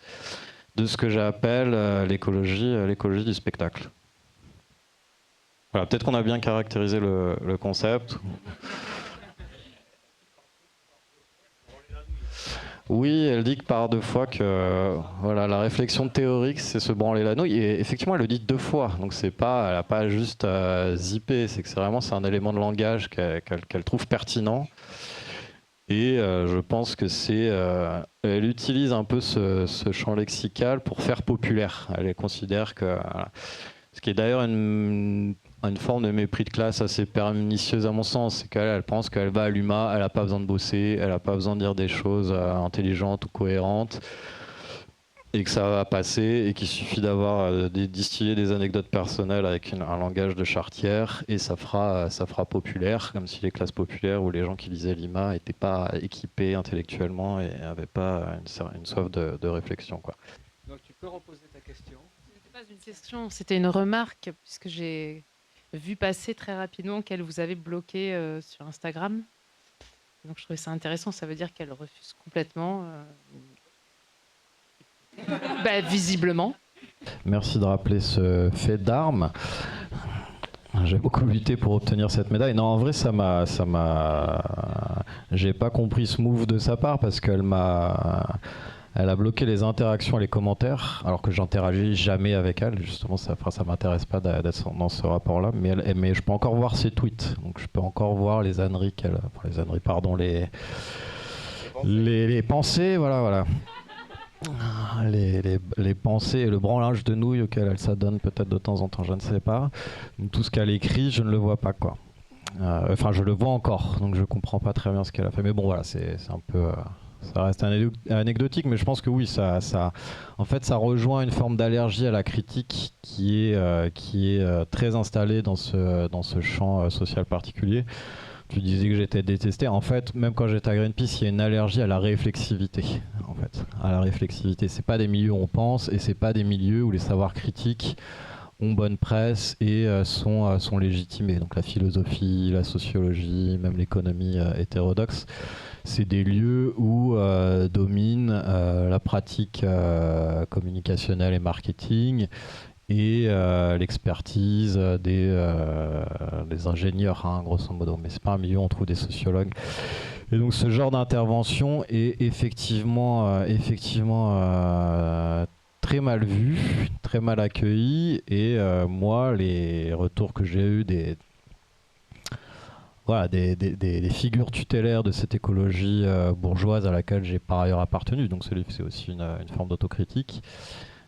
de ce que j'appelle l'écologie du spectacle. Voilà, peut-être qu'on a bien caractérisé le concept. Oui, elle dit que par 2 fois que la réflexion théorique, c'est se branler la nouille. Et effectivement, elle le dit 2 fois. Donc elle n'a pas juste zippé, c'est un élément de langage qu'elle trouve pertinent. Et je pense que elle utilise un peu ce champ lexical pour faire populaire. Elle considère que... Ce qui est d'ailleurs une forme de mépris de classe assez pernicieuse à mon sens, c'est qu'elle pense qu'elle va à l'UMA, elle n'a pas besoin de bosser, elle n'a pas besoin de dire des choses intelligentes ou cohérentes, et que ça va passer, et qu'il suffit d'avoir distillé des anecdotes personnelles avec un langage de charretière, et ça fera populaire, comme si les classes populaires ou les gens qui lisaient l'IMA n'étaient pas équipés intellectuellement et n'avaient pas une soif de réflexion, quoi. Donc tu peux reposer ta question. Pas une question, c'était une remarque, puisque j'ai vu passer très rapidement qu'elle vous avait bloqué sur Instagram. Donc je trouvais ça intéressant, ça veut dire qu'elle refuse complètement, visiblement. Merci de rappeler ce fait d'armes. J'ai beaucoup lutté pour obtenir cette médaille. Non, en vrai, j'ai pas compris ce move de sa part parce qu'elle a bloqué les interactions et les commentaires, alors que j'interagis jamais avec elle. Justement, ça m'intéresse pas d'être dans ce rapport-là. Mais je peux encore voir ses tweets. Donc, je peux encore voir les âneries les pensées, voilà. Les pensées et le branlage de nouilles auquel elle s'adonne peut-être de temps en temps, je ne sais pas. Tout ce qu'elle écrit, je ne le vois pas, quoi. Je le vois encore, donc je comprends pas très bien ce qu'elle a fait. Mais bon, voilà, c'est un peu... Ça reste anecdotique, mais je pense que oui, ça rejoint une forme d'allergie à la critique qui est très installée dans ce champ social particulier. Tu disais que j'étais détesté. En fait, même quand j'étais à Greenpeace, il y a une allergie à la réflexivité. En fait, à la réflexivité. C'est pas des milieux où on pense, et c'est pas des milieux où les savoirs critiques ont bonne presse et sont légitimés. Donc la philosophie, la sociologie, même l'économie hétérodoxe. C'est des lieux où domine la pratique communicationnelle et marketing et l'expertise des ingénieurs, grosso modo. Mais c'est pas un milieu où on trouve des sociologues. Et donc ce genre d'intervention est effectivement très mal vu, très mal accueilli. Et moi, les retours que j'ai eus des figures tutélaires de cette écologie bourgeoise à laquelle j'ai par ailleurs appartenu, donc ce livre c'est aussi une forme d'autocritique,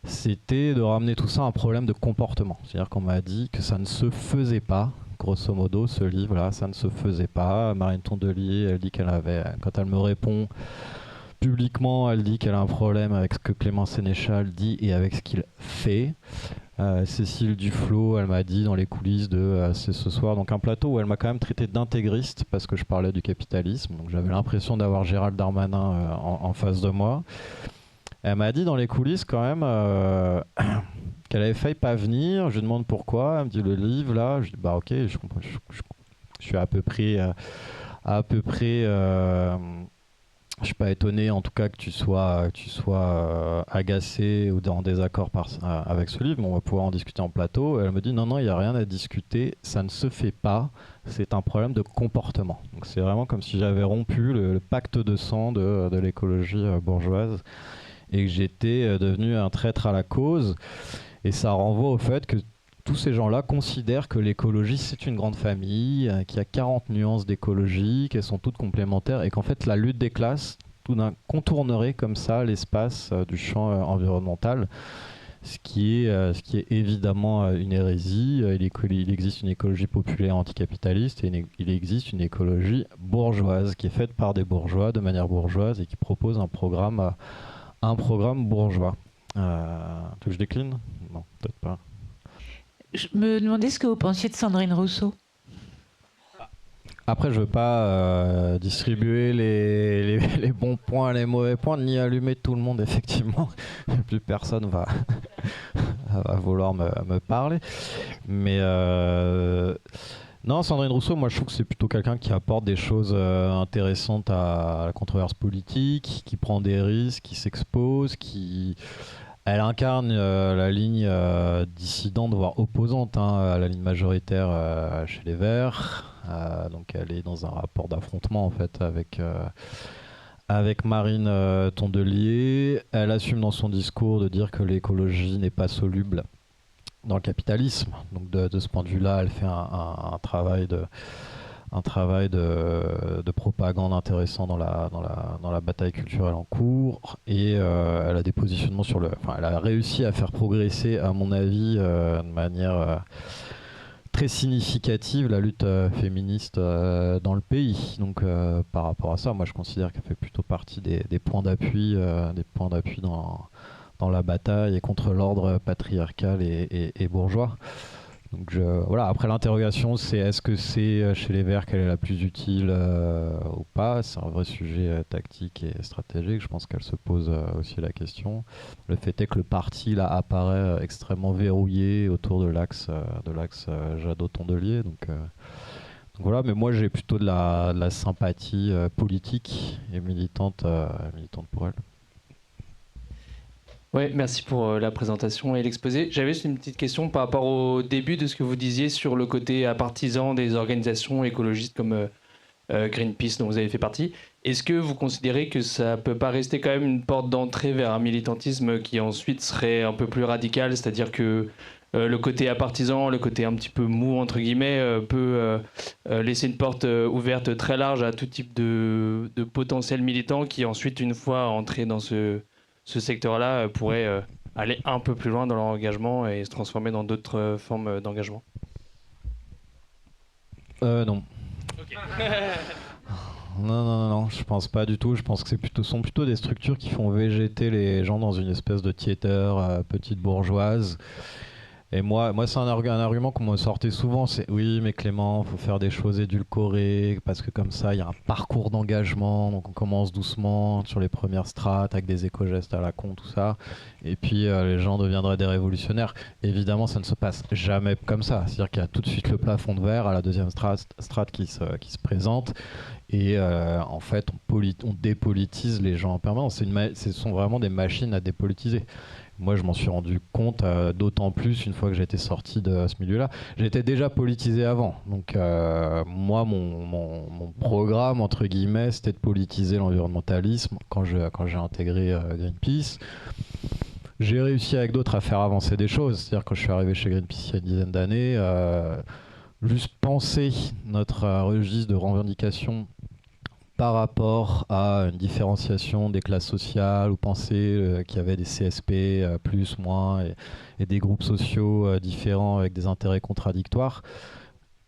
c'était de ramener tout ça à un problème de comportement. C'est-à-dire qu'on m'a dit que ça ne se faisait pas, grosso modo, ce livre-là, ça ne se faisait pas. Marine Tondelier, elle dit qu'elle avait, quand elle me répond, publiquement, elle dit qu'elle a un problème avec ce que Clément Sénéchal dit et avec ce qu'il fait. Cécile Duflot, elle m'a dit dans les coulisses de c'est ce soir, donc un plateau où elle m'a quand même traité d'intégriste parce que je parlais du capitalisme, donc j'avais l'impression d'avoir Gérald Darmanin en face de moi. Elle m'a dit dans les coulisses quand même qu'elle avait failli pas venir. Je lui demande pourquoi. Elle me dit le livre là. Je dis bah ok, je comprends. Je suis à peu près. Je suis pas étonné en tout cas que tu sois agacé ou en désaccord avec ce livre, mais on va pouvoir en discuter en plateau. Elle me dit non, il n'y a rien à discuter, ça ne se fait pas, c'est un problème de comportement. Donc c'est vraiment comme si j'avais rompu le pacte de sang de l'écologie bourgeoise et que j'étais devenu un traître à la cause. Et ça renvoie au fait que tous ces gens-là considèrent que l'écologie, c'est une grande famille, qu'il y a 40 nuances d'écologie, qu'elles sont toutes complémentaires, et qu'en fait, la lutte des classes, tout d'un contournerait comme ça l'espace du champ environnemental, ce qui est évidemment une hérésie. Il existe une écologie populaire anticapitaliste, et il existe une écologie bourgeoise, qui est faite par des bourgeois, de manière bourgeoise, et qui propose un programme bourgeois. Tu veux que je décline ? Non, peut-être pas. Je me demandais ce que vous pensiez de Sandrine Rousseau. Après, je veux pas distribuer les bons points, les mauvais points, ni allumer tout le monde, effectivement. Plus personne va vouloir me parler. Mais non, Sandrine Rousseau, moi je trouve que c'est plutôt quelqu'un qui apporte des choses intéressantes à la controverse politique, qui prend des risques, qui s'expose, Elle incarne la ligne dissidente, voire opposante à la ligne majoritaire chez les Verts. Donc elle est dans un rapport d'affrontement en fait avec Marine Tondelier. Elle assume dans son discours de dire que l'écologie n'est pas soluble dans le capitalisme. Donc de ce point de vue-là, elle fait un travail de propagande intéressant dans la bataille culturelle en cours, et elle a des positionnements elle a réussi à faire progresser, à mon avis, de manière très significative la lutte féministe dans le pays. Donc par rapport à ça, moi je considère qu'elle fait plutôt partie des points d'appui dans la bataille et contre l'ordre patriarcal et bourgeois. Donc voilà. Après, l'interrogation, c'est est-ce que c'est chez les Verts qu'elle est la plus utile ou pas. C'est un vrai sujet tactique et stratégique. Je pense qu'elle se pose aussi la question. Le fait est que le parti là apparaît extrêmement verrouillé autour de l'axe Jadot-Tondelier. Donc voilà. Mais moi, j'ai plutôt de la sympathie politique et militante pour elle. Ouais, merci pour la présentation et l'exposé. J'avais juste une petite question par rapport au début de ce que vous disiez sur le côté partisan des organisations écologistes comme Greenpeace dont vous avez fait partie. Est-ce que vous considérez que ça peut pas rester quand même une porte d'entrée vers un militantisme qui ensuite serait un peu plus radical, c'est-à-dire que le côté partisan, le côté un petit peu mou entre guillemets, peut laisser une porte ouverte très large à tout type de potentiels militants qui ensuite, une fois entrés dans ce secteur-là, pourrait aller un peu plus loin dans leur engagement et se transformer dans d'autres formes d'engagement. Non. Okay. Non, je pense pas du tout. Je pense que sont plutôt des structures qui font végéter les gens dans une espèce de tiédeur petite bourgeoise. Et moi c'est un argument qu'on me sortait souvent, c'est oui mais Clément, faut faire des choses édulcorées, parce que comme ça il y a un parcours d'engagement, donc on commence doucement sur les premières strates avec des éco-gestes à la con, tout ça, et puis les gens deviendraient des révolutionnaires. Évidemment ça ne se passe jamais comme ça, c'est-à-dire qu'il y a tout de suite le plafond de verre à la deuxième strate qui se présente, et en fait on dépolitise les gens en permanence. Ce sont vraiment des machines à dépolitiser. Moi, je m'en suis rendu compte d'autant plus une fois que j'étais sorti de ce milieu-là. J'étais déjà politisé avant. Donc, moi, mon programme, entre guillemets, c'était de politiser l'environnementalisme quand j'ai intégré Greenpeace. J'ai réussi avec d'autres à faire avancer des choses. C'est-à-dire, quand je suis arrivé chez Greenpeace il y a une dizaine d'années, juste penser notre registre de revendications par rapport à une différenciation des classes sociales, ou penser qu'il y avait des CSP plus, moins, et des groupes sociaux différents avec des intérêts contradictoires,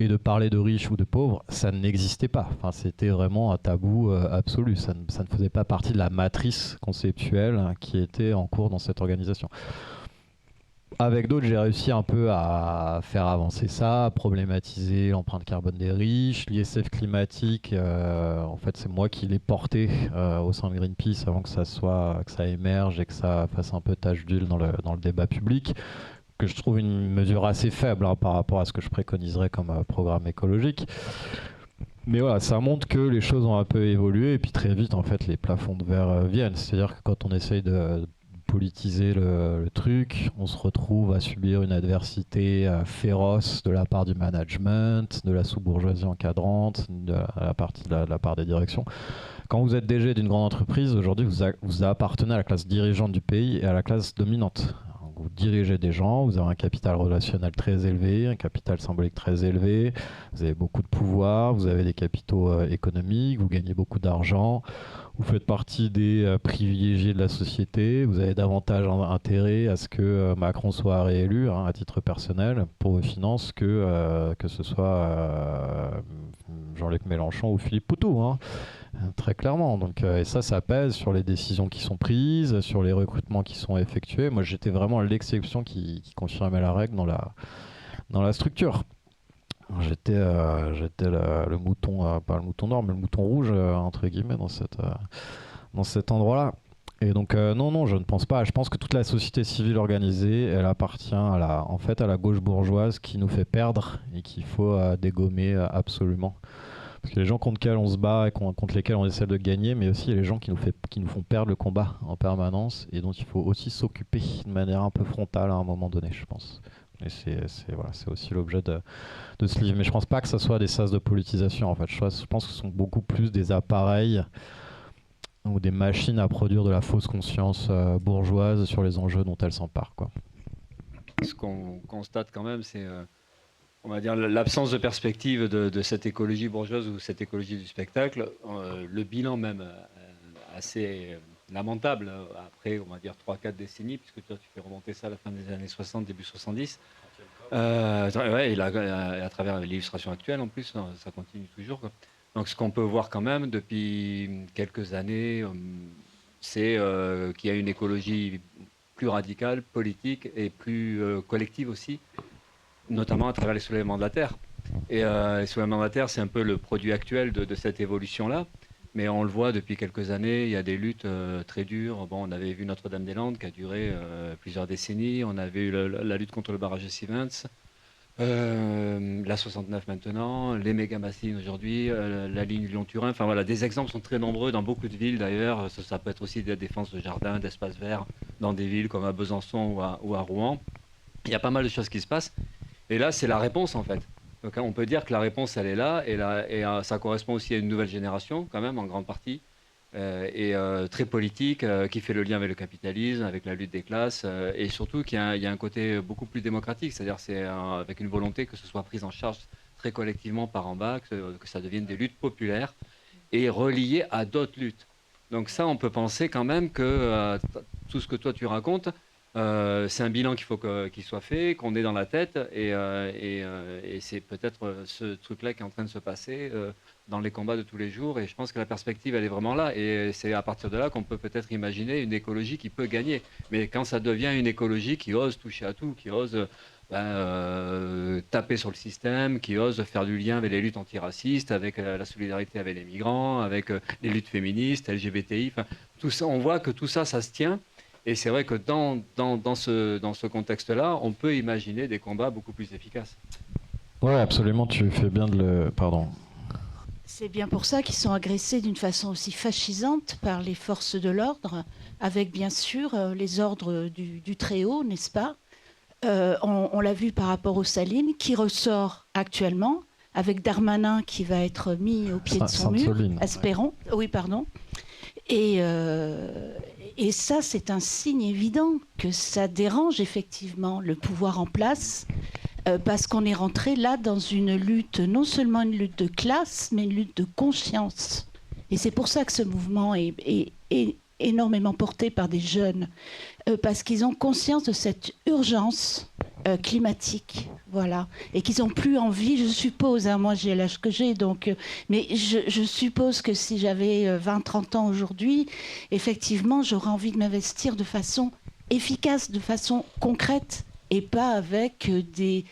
Et de parler de riches ou de pauvres, ça n'existait pas. Enfin, c'était vraiment un tabou absolu. Ça ne faisait pas partie de la matrice conceptuelle qui était en cours dans cette organisation. Avec d'autres, j'ai réussi un peu à faire avancer ça, à problématiser l'empreinte carbone des riches, l'ISF climatique. En fait, c'est moi qui l'ai porté au sein de Greenpeace avant que ça émerge et que ça fasse un peu tache d'huile dans le débat public, que je trouve une mesure assez faible par rapport à ce que je préconiserais comme programme écologique. Mais voilà, ça montre que les choses ont un peu évolué et puis très vite, en fait, les plafonds de verre viennent. C'est-à-dire que quand on essaye de politiser le truc, on se retrouve à subir une adversité féroce de la part du management, de la sous-bourgeoisie encadrante, de la part des directions. Quand vous êtes DG d'une grande entreprise, aujourd'hui, vous appartenez à la classe dirigeante du pays et à la classe dominante. Vous dirigez des gens, vous avez un capital relationnel très élevé, un capital symbolique très élevé, vous avez beaucoup de pouvoir, vous avez des capitaux économiques, vous gagnez beaucoup d'argent, vous faites partie des privilégiés de la société, vous avez davantage intérêt à ce que Macron soit réélu, à titre personnel, pour vos finances, que ce soit Jean-Luc Mélenchon ou Philippe Poutou. Très clairement. Donc, et ça pèse sur les décisions qui sont prises, sur les recrutements qui sont effectués. Moi, j'étais vraiment l'exception qui confirmait la règle dans la structure. J'étais le mouton, pas le mouton noir, mais le mouton rouge, entre guillemets, dans cet endroit-là. Et donc, non, je ne pense pas. Je pense que toute la société civile organisée, elle appartient à la gauche bourgeoise qui nous fait perdre et qu'il faut dégommer absolument. Parce que les gens contre lesquels on se bat et contre lesquels on essaie de gagner, mais aussi les gens qui nous font perdre le combat en permanence et dont il faut aussi s'occuper de manière un peu frontale à un moment donné, je pense. Et c'est aussi l'objet de ce livre. Mais je pense pas que ça soit des sas de politisation, en fait. Je pense que ce sont beaucoup plus des appareils ou des machines à produire de la fausse conscience bourgeoise sur les enjeux dont elles s'emparent, quoi. Ce qu'on constate quand même, c'est on va dire l'absence de perspective de cette écologie bourgeoise ou cette écologie du spectacle. Le bilan même assez lamentable après, on va dire, 3-4 décennies, puisque toi, tu fais remonter ça à la fin des années 60, début 70. Ouais, et à travers l'illustration actuelle, en plus, ça continue toujours, quoi. Donc, ce qu'on peut voir quand même depuis quelques années, c'est qu'il y a une écologie plus radicale, politique et plus collective aussi, notamment à travers les soulèvements de la Terre. Et les soulèvements de la Terre, c'est un peu le produit actuel de cette évolution-là. Mais on le voit depuis quelques années, il y a des luttes très dures. Bon, on avait vu Notre-Dame-des-Landes qui a duré plusieurs décennies. On avait eu la lutte contre le barrage de Sivens, la 69 maintenant, les méga-bassines aujourd'hui, la ligne Lyon-Turin. Enfin voilà, des exemples sont très nombreux dans beaucoup de villes d'ailleurs. Ça peut être aussi de la défense de jardins, d'espaces verts dans des villes comme à Besançon ou à Rouen. Il y a pas mal de choses qui se passent. Et là, c'est la réponse en fait. Donc on peut dire que la réponse, elle est là, et ça correspond aussi à une nouvelle génération, quand même, en grande partie, très politique, qui fait le lien avec le capitalisme, avec la lutte des classes, et surtout qu'il y a un côté beaucoup plus démocratique, c'est-à-dire c'est avec une volonté que ce soit pris en charge très collectivement par en bas, que ça devienne des luttes populaires et reliées à d'autres luttes. Donc ça, on peut penser quand même que tout ce que toi tu racontes, c'est un bilan qu'il soit fait, qu'on ait dans la tête, et c'est peut-être ce truc-là qui est en train de se passer dans les combats de tous les jours, et je pense que la perspective, elle est vraiment là, et c'est à partir de là qu'on peut peut-être imaginer une écologie qui peut gagner. Mais quand ça devient une écologie qui ose toucher à tout, qui ose taper sur le système, qui ose faire du lien avec les luttes antiracistes, avec la solidarité avec les migrants, avec les luttes féministes, LGBTI, tout ça, on voit que tout ça, ça se tient. Et c'est vrai que dans ce contexte-là, on peut imaginer des combats beaucoup plus efficaces. Oui, absolument, tu fais bien de le... Pardon. C'est bien pour ça qu'ils sont agressés d'une façon aussi fascisante par les forces de l'ordre, avec bien sûr les ordres du Très-Haut, n'est-ce pas ? On l'a vu par rapport aux Salines, qui ressort actuellement, avec Darmanin qui va être mis au pied de son mur, espérons. Ouais. Oui, pardon. Et ça, c'est un signe évident que ça dérange effectivement le pouvoir en place, parce qu'on est rentré là dans une lutte, non seulement une lutte de classe, mais une lutte de conscience. Et c'est pour ça que ce mouvement est énormément porté par des jeunes, parce qu'ils ont conscience de cette urgence climatique, voilà, et qu'ils n'ont plus envie, je suppose, hein, moi j'ai l'âge que j'ai, donc, mais je suppose que si j'avais 20-30 ans aujourd'hui, effectivement, j'aurais envie de m'investir de façon efficace, de façon concrète, et pas avec des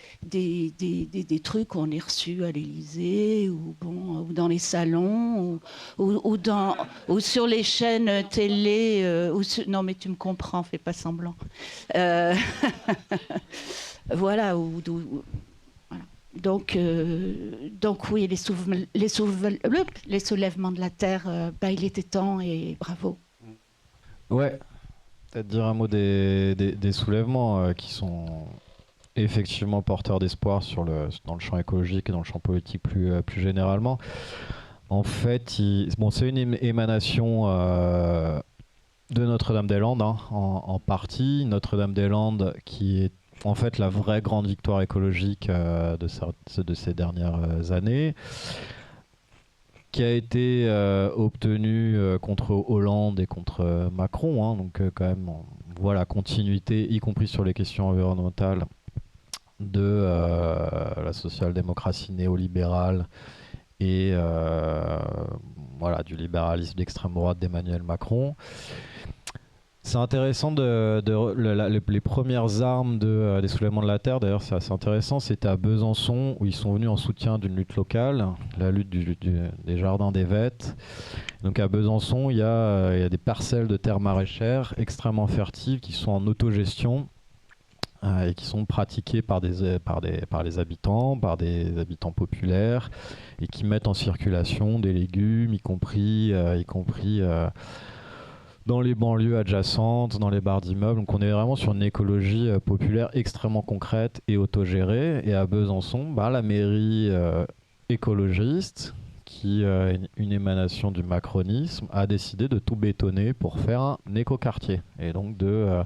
trucs qu'on est reçus à l'Élysée ou, bon, ou dans les salons ou sur les chaînes télé. Non, mais tu me comprends, fais pas semblant. Voilà. Voilà. Donc oui, les soulèvements de la Terre, il était temps et bravo. Ouais, peut-être dire un mot des soulèvements qui sont effectivement porteurs d'espoir dans le champ écologique et dans le champ politique plus généralement. En fait, c'est une émanation de Notre-Dame-des-Landes, hein, en partie. Notre-Dame-des-Landes qui est en fait la vraie grande victoire écologique de ces dernières années, qui a été obtenue contre Hollande et contre Macron, hein, donc quand même on voit la continuité, y compris sur les questions environnementales, de la social-démocratie néolibérale et voilà, du libéralisme d'extrême droite d'Emmanuel Macron. C'est intéressant les premières armes des soulèvements de la Terre, d'ailleurs c'est assez intéressant, c'était à Besançon où ils sont venus en soutien d'une lutte locale, la lutte des jardins des Vêtes. Donc à Besançon, il y a des parcelles de terres maraîchères extrêmement fertiles qui sont en autogestion et qui sont pratiquées par les habitants, par des habitants populaires, et qui mettent en circulation des légumes, y compris dans les banlieues adjacentes, dans les barres d'immeubles. Donc on est vraiment sur une écologie populaire extrêmement concrète et autogérée. Et à Besançon, la mairie écologiste, qui est une émanation du macronisme, a décidé de tout bétonner pour faire un écoquartier. Et donc de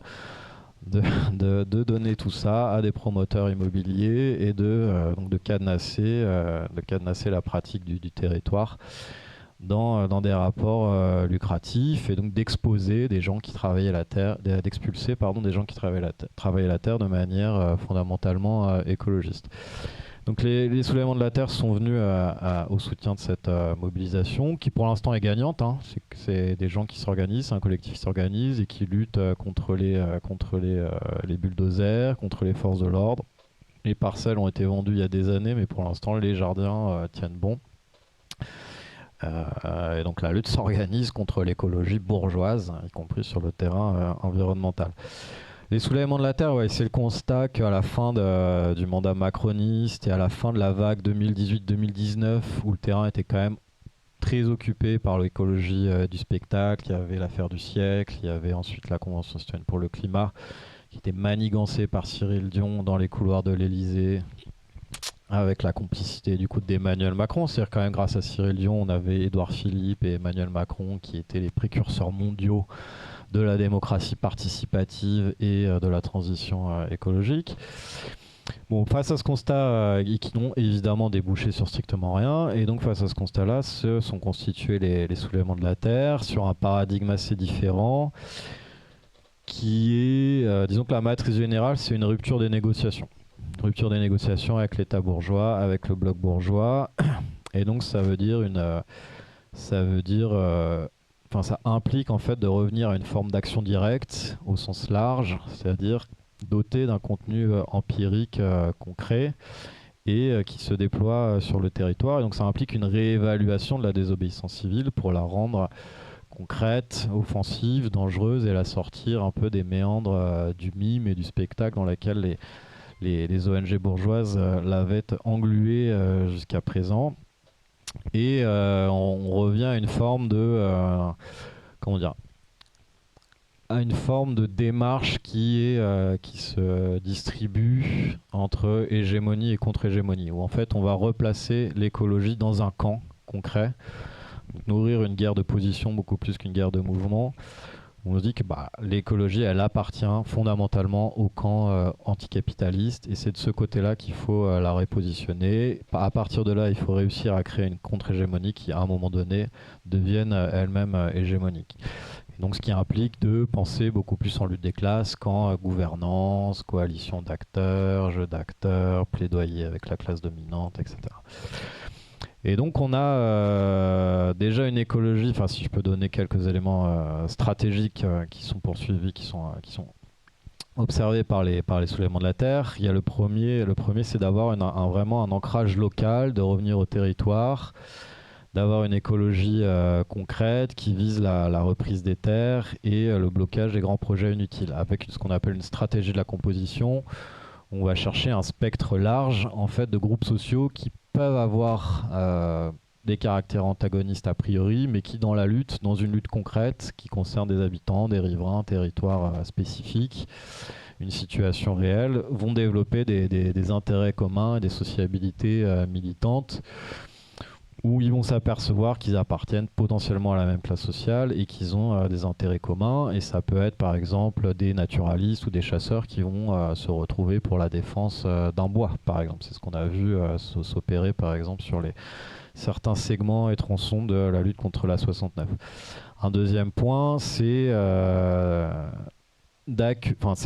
donner tout ça à des promoteurs immobiliers et donc de cadenasser la pratique du territoire dans des rapports lucratifs, et donc d'exposer des gens qui travaillaient la terre, d'expulser des gens qui travaillaient la terre de manière fondamentalement écologiste. Donc les soulèvements de la Terre sont venus au soutien de cette mobilisation qui pour l'instant est gagnante, hein. C'est des gens qui s'organisent, c'est un collectif qui s'organise et qui lutte contre les bulldozers, contre les forces de l'ordre. Les parcelles ont été vendues il y a des années, mais pour l'instant les jardins tiennent bon. Et donc la lutte s'organise contre l'écologie bourgeoise, y compris sur le terrain environnemental. Les soulèvements de la Terre, c'est le constat qu'à la fin du mandat macroniste et à la fin de la vague 2018-2019, où le terrain était quand même très occupé par l'écologie du spectacle, il y avait l'affaire du siècle, il y avait ensuite la Convention citoyenne pour le climat, qui était manigancée par Cyril Dion dans les couloirs de l'Élysée, avec la complicité du coup d'Emmanuel Macron. C'est-à-dire quand même grâce à Cyril Dion, on avait Édouard Philippe et Emmanuel Macron qui étaient les précurseurs mondiaux de la démocratie participative et de la transition écologique. Bon, face à ce constat, qui n'ont évidemment débouché sur strictement rien, et donc face à ce constat-là, se sont constitués les soulèvements de la Terre sur un paradigme assez différent, qui est, disons que la matrice générale, c'est une rupture des négociations. Une rupture des négociations avec l'État bourgeois, avec le bloc bourgeois, et donc ça implique en fait de revenir à une forme d'action directe au sens large, c'est-à-dire doté d'un contenu empirique concret et qui se déploie sur le territoire. Et donc ça implique une réévaluation de la désobéissance civile pour la rendre concrète, offensive, dangereuse et la sortir un peu des méandres du mime et du spectacle dans laquelle les ONG bourgeoises l'avaient engluée jusqu'à présent. Et on revient à une forme à une forme de démarche qui se distribue entre hégémonie et contre-hégémonie, où en fait on va replacer l'écologie dans un camp concret, donc nourrir une guerre de position beaucoup plus qu'une guerre de mouvement. On se dit que l'écologie, elle appartient fondamentalement au camp anticapitaliste, et c'est de ce côté-là qu'il faut la repositionner. À partir de là, il faut réussir à créer une contre-hégémonie qui, à un moment donné, devienne elle-même hégémonique. Et Donc ce qui implique de penser beaucoup plus en lutte des classes qu'en gouvernance, coalition d'acteurs, jeu d'acteurs, plaidoyer avec la classe dominante, etc. Et donc on a déjà une écologie, enfin si je peux donner quelques éléments stratégiques qui sont poursuivis, qui sont observés par les soulèvements de la Terre. Il y a le premier c'est d'avoir vraiment un ancrage local, de revenir au territoire, d'avoir une écologie concrète qui vise la reprise des terres et le blocage des grands projets inutiles, avec ce qu'on appelle une stratégie de la composition. On va chercher un spectre large en fait, de groupes sociaux qui peuvent avoir des caractères antagonistes a priori, mais qui dans une lutte concrète qui concerne des habitants, des riverains, un territoire spécifique, une situation réelle, vont développer des intérêts communs et des sociabilités militantes où ils vont s'apercevoir qu'ils appartiennent potentiellement à la même classe sociale et qu'ils ont des intérêts communs. Et ça peut être par exemple des naturalistes ou des chasseurs qui vont se retrouver pour la défense d'un bois, par exemple. C'est ce qu'on a vu s'opérer par exemple sur certains segments et tronçons de la lutte contre la 69. Un deuxième point, c'est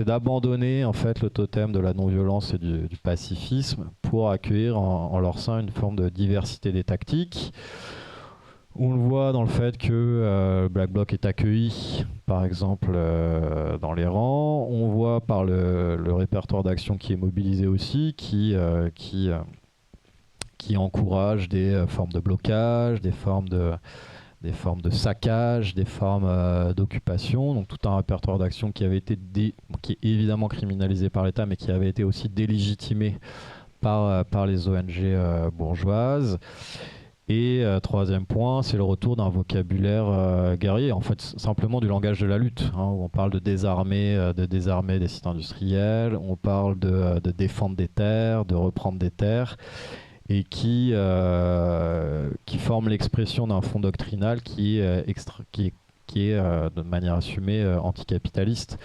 d'abandonner en fait le totem de la non-violence et du pacifisme pour accueillir en leur sein une forme de diversité des tactiques. On le voit dans le fait que Black Bloc est accueilli, par exemple, dans les rangs. On voit par le répertoire d'action qui est mobilisé aussi, qui encourage des formes de blocage, des formes de saccage, des formes d'occupation, donc tout un répertoire d'actions qui avait été qui est évidemment criminalisé par l'État, mais qui avait été aussi délégitimé par les ONG bourgeoises. Et troisième point, c'est le retour d'un vocabulaire guerrier, en fait simplement du langage de la lutte, hein, où on parle de désarmer des sites industriels, on parle de défendre des terres, de reprendre des terres, et qui forme l'expression d'un fond doctrinal qui est de manière assumée anticapitaliste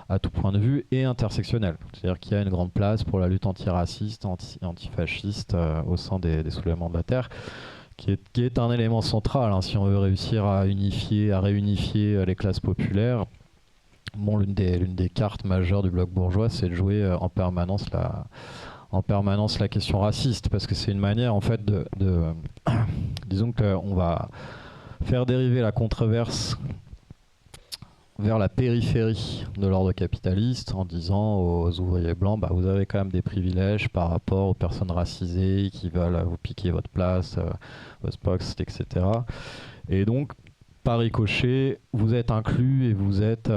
à tout point de vue et intersectionnel. C'est-à-dire qu'il y a une grande place pour la lutte antiraciste, antifasciste au sein des soulèvements de la Terre, qui est un élément central, hein, si on veut réussir à réunifier les classes populaires. Bon, l'une des cartes majeures du bloc bourgeois, c'est de jouer en permanence la question raciste, parce que c'est une manière en fait disons qu'on va faire dériver la controverse vers la périphérie de l'ordre capitaliste en disant aux ouvriers blancs, bah, vous avez quand même des privilèges par rapport aux personnes racisées qui veulent vous piquer votre place, votre poste, etc. Et donc par ricochet, vous êtes inclus et vous êtes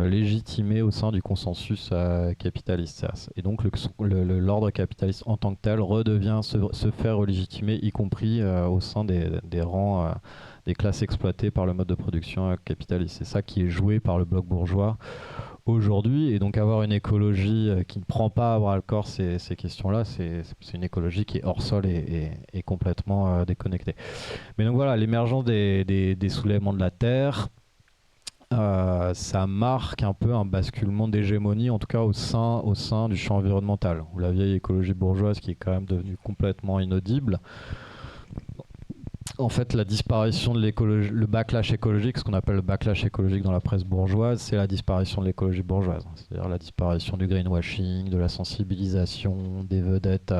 légitimé au sein du consensus capitaliste. Et donc l'ordre capitaliste en tant que tel redevient se faire légitimer, y compris au sein des rangs des classes exploitées par le mode de production capitaliste. C'est ça qui est joué par le bloc bourgeois aujourd'hui. Et donc avoir une écologie qui ne prend pas à bras le corps ces questions-là, c'est une écologie qui est hors sol et complètement déconnectée. Mais donc voilà, l'émergence des soulèvements de la Terre, ça marque un peu un basculement d'hégémonie, en tout cas au sein du champ environnemental, où la vieille écologie bourgeoise, qui est quand même devenue complètement inaudible, en fait, la disparition de l'écologie, le backlash écologique, ce qu'on appelle le backlash écologique dans la presse bourgeoise, c'est la disparition de l'écologie bourgeoise. C'est-à-dire la disparition du greenwashing, de la sensibilisation, des vedettes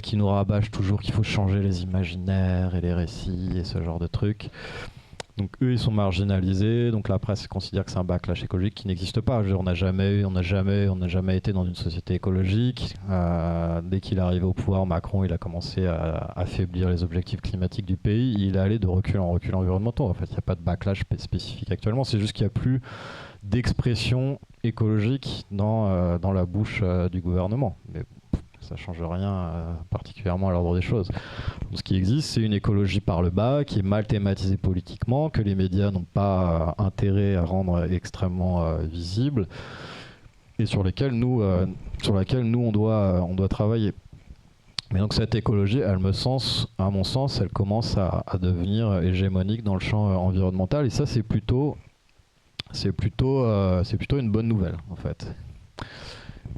qui nous rabâchent toujours qu'il faut changer les imaginaires et les récits et ce genre de trucs. Donc eux, ils sont marginalisés. Donc la presse considère que c'est un backlash écologique qui n'existe pas. On n'a jamais été dans une société écologique. Dès qu'il est arrivé au pouvoir, Macron, il a commencé à affaiblir les objectifs climatiques du pays. Il est allé de recul en recul environnementaux. En fait, il n'y a pas de backlash spécifique actuellement. C'est juste qu'il n'y a plus d'expression écologique dans la bouche du gouvernement. Mais ça ne change rien particulièrement à l'ordre des choses. Ce qui existe, c'est une écologie par le bas, qui est mal thématisée politiquement, que les médias n'ont pas intérêt à rendre extrêmement visible, et sur laquelle nous on doit travailler. Mais donc cette écologie, à mon sens, elle commence à devenir hégémonique dans le champ environnemental, et ça c'est plutôt une bonne nouvelle en fait.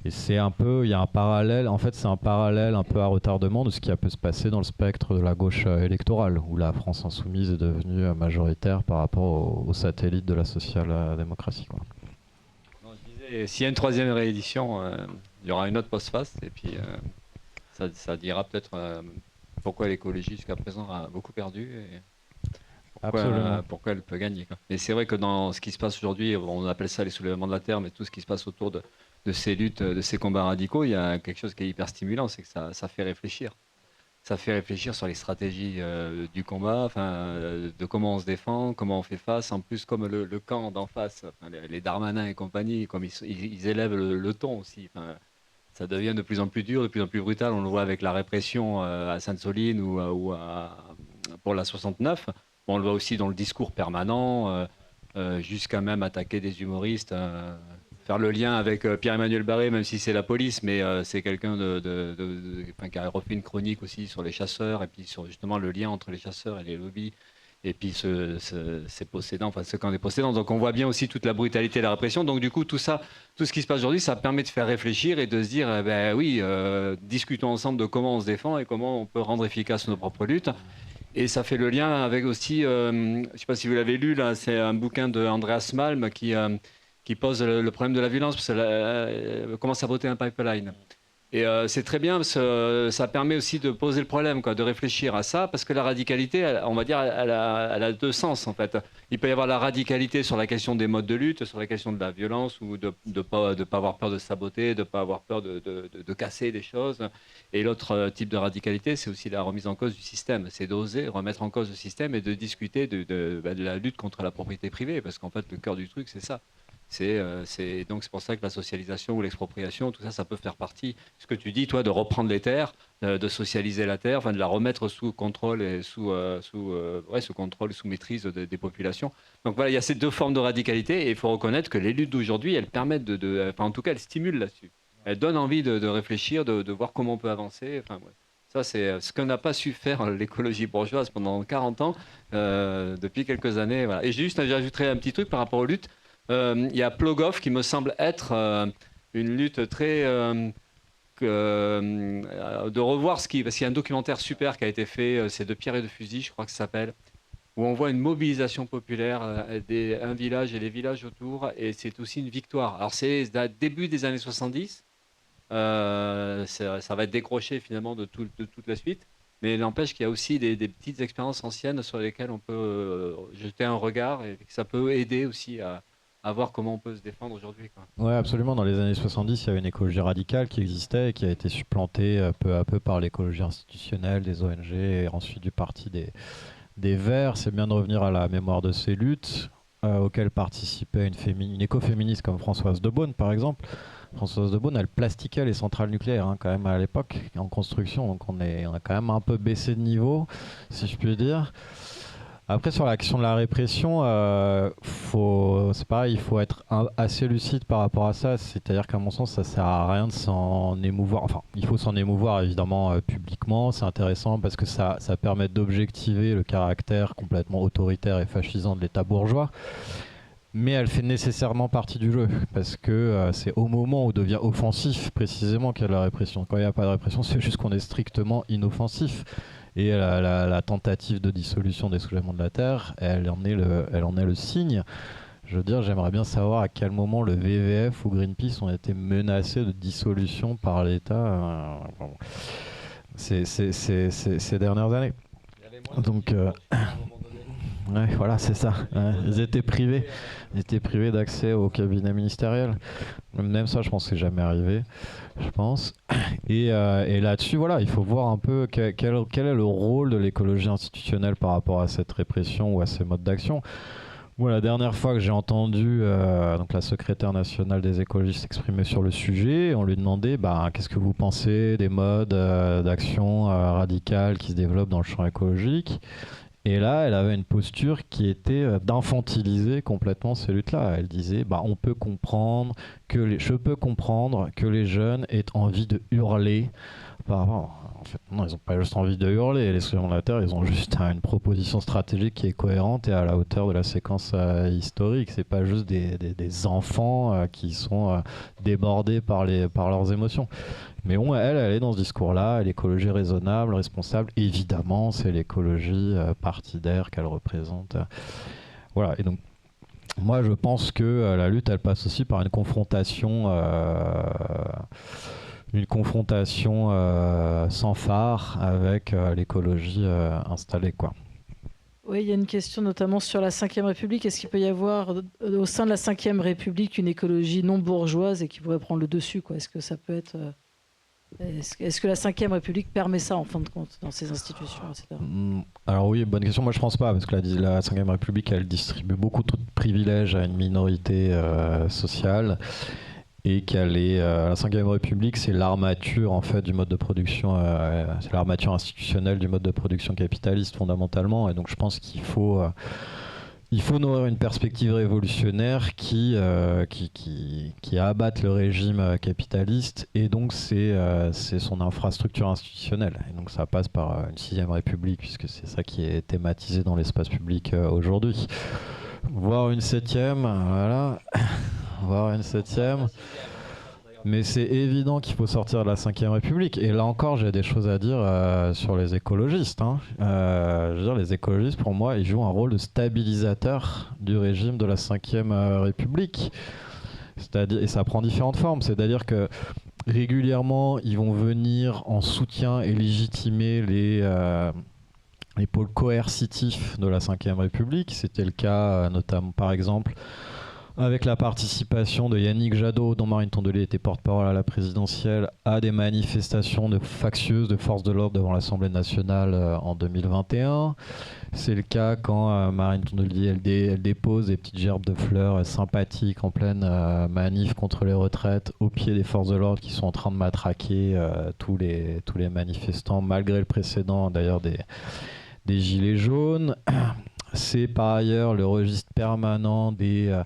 Et c'est un peu, il y a un parallèle, en fait c'est un parallèle un peu à retardement de ce qui a pu se passer dans le spectre de la gauche électorale, où la France insoumise est devenue majoritaire par rapport aux satellites de la social-démocratie, quoi. Non, je disais, s'il y a une troisième réédition, il y aura une autre postface, et puis ça dira peut-être pourquoi l'écologie jusqu'à présent a beaucoup perdu, et Absolument. pourquoi elle peut gagner, quoi. Et c'est vrai que dans ce qui se passe aujourd'hui, on appelle ça les soulèvements de la Terre, mais tout ce qui se passe autour de ces luttes, de ces combats radicaux, il y a quelque chose qui est hyper stimulant, c'est que ça fait réfléchir. Ça fait réfléchir sur les stratégies du combat, de comment on se défend, comment on fait face. En plus, comme le camp d'en face, les Darmanin et compagnie, comme ils élèvent le ton aussi. Ça devient de plus en plus dur, de plus en plus brutal. On le voit avec la répression à Sainte-Soline pour la 69. Bon, on le voit aussi dans le discours permanent, jusqu'à même attaquer des humoristes. Faire le lien avec Pierre-Emmanuel Barré, même si c'est la police, mais c'est quelqu'un qui a refait une chronique aussi sur les chasseurs, et puis sur justement le lien entre les chasseurs et les lobbies, et puis ces possédants, ce camp des possédants. Donc on voit bien aussi toute la brutalité et la répression. Donc du coup, tout ça, tout ce qui se passe aujourd'hui, ça permet de faire réfléchir et de se dire, oui, discutons ensemble de comment on se défend et comment on peut rendre efficace nos propres luttes. Et ça fait le lien avec aussi, je ne sais pas si vous l'avez lu, là, c'est un bouquin de Andreas Malm qui pose le problème de la violence, parce que comment saboter un pipeline. Et c'est très bien, parce que ça permet aussi de poser le problème, quoi, de réfléchir à ça, parce que la radicalité, on va dire, elle a deux sens, en fait. Il peut y avoir la radicalité sur la question des modes de lutte, sur la question de la violence, ou de ne pas avoir peur de saboter, de ne pas avoir peur de casser des choses. Et l'autre type de radicalité, c'est aussi la remise en cause du système. C'est d'oser remettre en cause le système et de discuter de la lutte contre la propriété privée, parce qu'en fait, le cœur du truc, c'est ça. Donc c'est pour ça que la socialisation ou l'expropriation, tout ça, ça peut faire partie. Ce que tu dis, toi, de reprendre les terres, de socialiser la terre, de la remettre sous contrôle et sous contrôle, sous maîtrise des populations. Donc voilà, il y a ces deux formes de radicalité, et il faut reconnaître que les luttes d'aujourd'hui, elles permettent en tout cas, elles stimulent là-dessus. Elles donnent envie de réfléchir, de voir comment on peut avancer. Ouais. Ça, c'est ce que n'a pas su faire l'écologie bourgeoise pendant 40 ans, depuis quelques années. Voilà. Et j'ajouterais un petit truc par rapport aux luttes. Il y a Plogoff qui me semble être une lutte très de revoir parce qu'il y a un documentaire super qui a été fait, c'est de Pierre et de Fusil, je crois que ça s'appelle, où on voit une mobilisation populaire un village et les villages autour, et c'est aussi une victoire. Alors c'est début des années 70, ça va être décroché finalement de toute la suite, mais il n'empêche qu'il y a aussi des petites expériences anciennes sur lesquelles on peut jeter un regard, et que ça peut aider aussi à voir comment on peut se défendre aujourd'hui, quoi. Ouais, absolument. Dans les années 70, il y avait une écologie radicale qui existait et qui a été supplantée peu à peu par l'écologie institutionnelle, des ONG et ensuite du parti des Verts. C'est bien de revenir à la mémoire de ces luttes auxquelles participait une écoféministe comme Françoise de Beaune, par exemple. Françoise de Beaune, elle plastiquait les centrales nucléaires quand même à l'époque, en construction. Donc on a quand même un peu baissé de niveau, si je puis dire. Après, sur l'action de la répression, c'est pareil, il faut être assez lucide par rapport à ça. C'est-à-dire qu'à mon sens, ça sert à rien de s'en émouvoir. Enfin, il faut s'en émouvoir évidemment publiquement. C'est intéressant parce que ça permet d'objectiver le caractère complètement autoritaire et fascisant de l'État bourgeois. Mais elle fait nécessairement partie du jeu, parce que c'est au moment où devient offensif précisément qu'il y a de la répression. Quand il n'y a pas de répression, c'est juste qu'on est strictement inoffensif. Et la tentative de dissolution des soulèvements de la Terre, elle en est le signe. Je veux dire, j'aimerais bien savoir à quel moment le WWF ou Greenpeace ont été menacés de dissolution par l'État ces dernières années. Donc, ouais, voilà, c'est ça. Ouais, ils étaient privés d'accès au cabinet ministériel. Même ça, je pense que c'est jamais arrivé, je pense. Et là-dessus, voilà, il faut voir un peu quel est le rôle de l'écologie institutionnelle par rapport à cette répression ou à ces modes d'action. Moi, la dernière fois que j'ai entendu donc la secrétaire nationale des écologistes s'exprimer sur le sujet, on lui demandait qu'est-ce que vous pensez des modes d'action radicales qui se développent dans le champ écologique. Et là, elle avait une posture qui était d'infantiliser complètement ces luttes-là. Elle disait, on peut comprendre que je peux comprendre que les jeunes aient envie de hurler par rapport. En fait, non, ils n'ont pas juste envie de hurler. Les Tremblements de la Terre, ils ont juste une proposition stratégique qui est cohérente et à la hauteur de la séquence historique. C'est pas juste des enfants qui sont débordés par leurs émotions. Mais bon, elle est dans ce discours-là, l'écologie raisonnable, responsable. Évidemment, c'est l'écologie partidaire qu'elle représente. Voilà. Et donc, moi, je pense que la lutte, elle passe aussi par une confrontation sans phare avec l'écologie installée, quoi. Oui, il y a une question notamment sur la Ve République. Est-ce qu'il peut y avoir au sein de la Ve République une écologie non bourgeoise et qui pourrait prendre le dessus, quoi? Est-ce que ça peut être... Est-ce que la Ve République permet ça en fin de compte dans ses institutions, etc. Alors oui, bonne question. Moi, je pense pas, parce que la Ve République, elle distribue beaucoup de privilèges à une minorité sociale. Et la Ve République, c'est l'armature en fait du mode de production, c'est l'armature institutionnelle du mode de production capitaliste fondamentalement. Et donc je pense qu'il faut nourrir une perspective révolutionnaire qui abatte le régime capitaliste. Et donc c'est son infrastructure institutionnelle. Et donc ça passe par une 6e République, puisque c'est ça qui est thématisé dans l'espace public aujourd'hui. Voire une 7e, voilà. Voire une 7e. Mais c'est évident qu'il faut sortir de la Ve République. Et là encore, j'ai des choses à dire sur les écologistes. Je veux dire, les écologistes, pour moi, ils jouent un rôle de stabilisateur du régime de la Ve République. Et ça prend différentes formes. C'est-à-dire que régulièrement, ils vont venir en soutien et légitimer les pôles coercitifs de la Ve République. C'était le cas, notamment, par exemple, avec la participation de Yannick Jadot, dont Marine Tondelier était porte-parole à la présidentielle, à des manifestations factieuses de forces de l'ordre devant l'Assemblée nationale en 2021. C'est le cas quand Marine Tondelier elle dépose des petites gerbes de fleurs sympathiques en pleine manif contre les retraites au pied des forces de l'ordre qui sont en train de matraquer tous les manifestants, malgré le précédent d'ailleurs des gilets jaunes. C'est par ailleurs le registre permanent de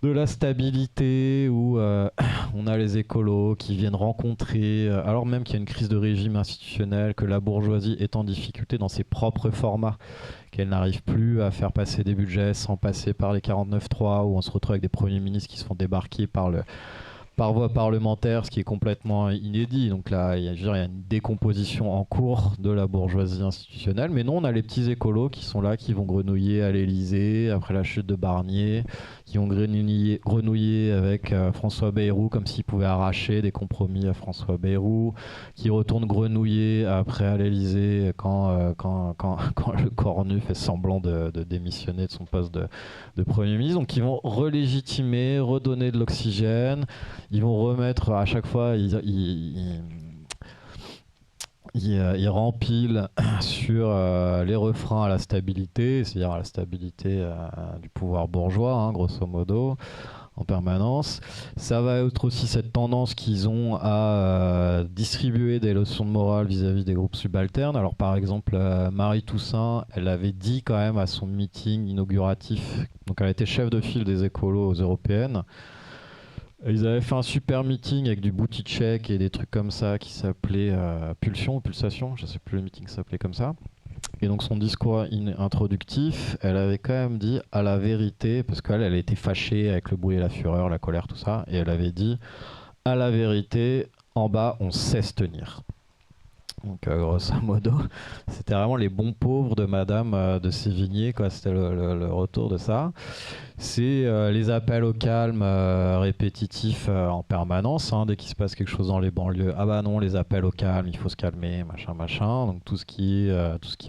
la stabilité où on a les écolos qui viennent rencontrer, alors même qu'il y a une crise de régime institutionnel, que la bourgeoisie est en difficulté dans ses propres formats, qu'elle n'arrive plus à faire passer des budgets sans passer par les 49.3, où on se retrouve avec des premiers ministres qui se font débarquer par voie parlementaire, ce qui est complètement inédit. Donc là, il y a une décomposition en cours de la bourgeoisie institutionnelle. Mais non, on a les petits écolos qui sont là, qui vont grenouiller à l'Élysée après la chute de Barnier, qui ont grenouillé avec François Bayrou comme s'ils pouvaient arracher des compromis à François Bayrou, qui retournent grenouiller après à l'Élysée quand le cornu fait semblant de démissionner de son poste de Premier ministre. Donc ils vont relégitimer, redonner de l'oxygène. Ils vont remettre à chaque fois, ils rempilent sur les refrains à la stabilité, c'est-à-dire à la stabilité du pouvoir bourgeois, grosso modo, en permanence. Ça va être aussi cette tendance qu'ils ont à distribuer des leçons de morale vis-à-vis des groupes subalternes. Alors par exemple, Marie Toussaint, elle avait dit quand même à son meeting inauguratif, donc elle était chef de file des écolos aux européennes. Ils avaient fait un super meeting avec du Buttigieg et des trucs comme ça qui s'appelait Pulsion ou Pulsation, je ne sais plus, le meeting s'appelait comme ça. Et donc son discours introductif, elle avait quand même dit à la vérité, parce qu'elle était fâchée avec le bruit et la fureur, la colère, tout ça, et elle avait dit à la vérité, en bas on sait se tenir. Donc grosso modo, c'était vraiment les bons pauvres de Madame de Sévigné, quoi. C'était le retour de ça. C'est les appels au calme répétitifs en permanence, dès qu'il se passe quelque chose dans les banlieues. Ah bah non, les appels au calme, il faut se calmer, machin. Donc tout ce qui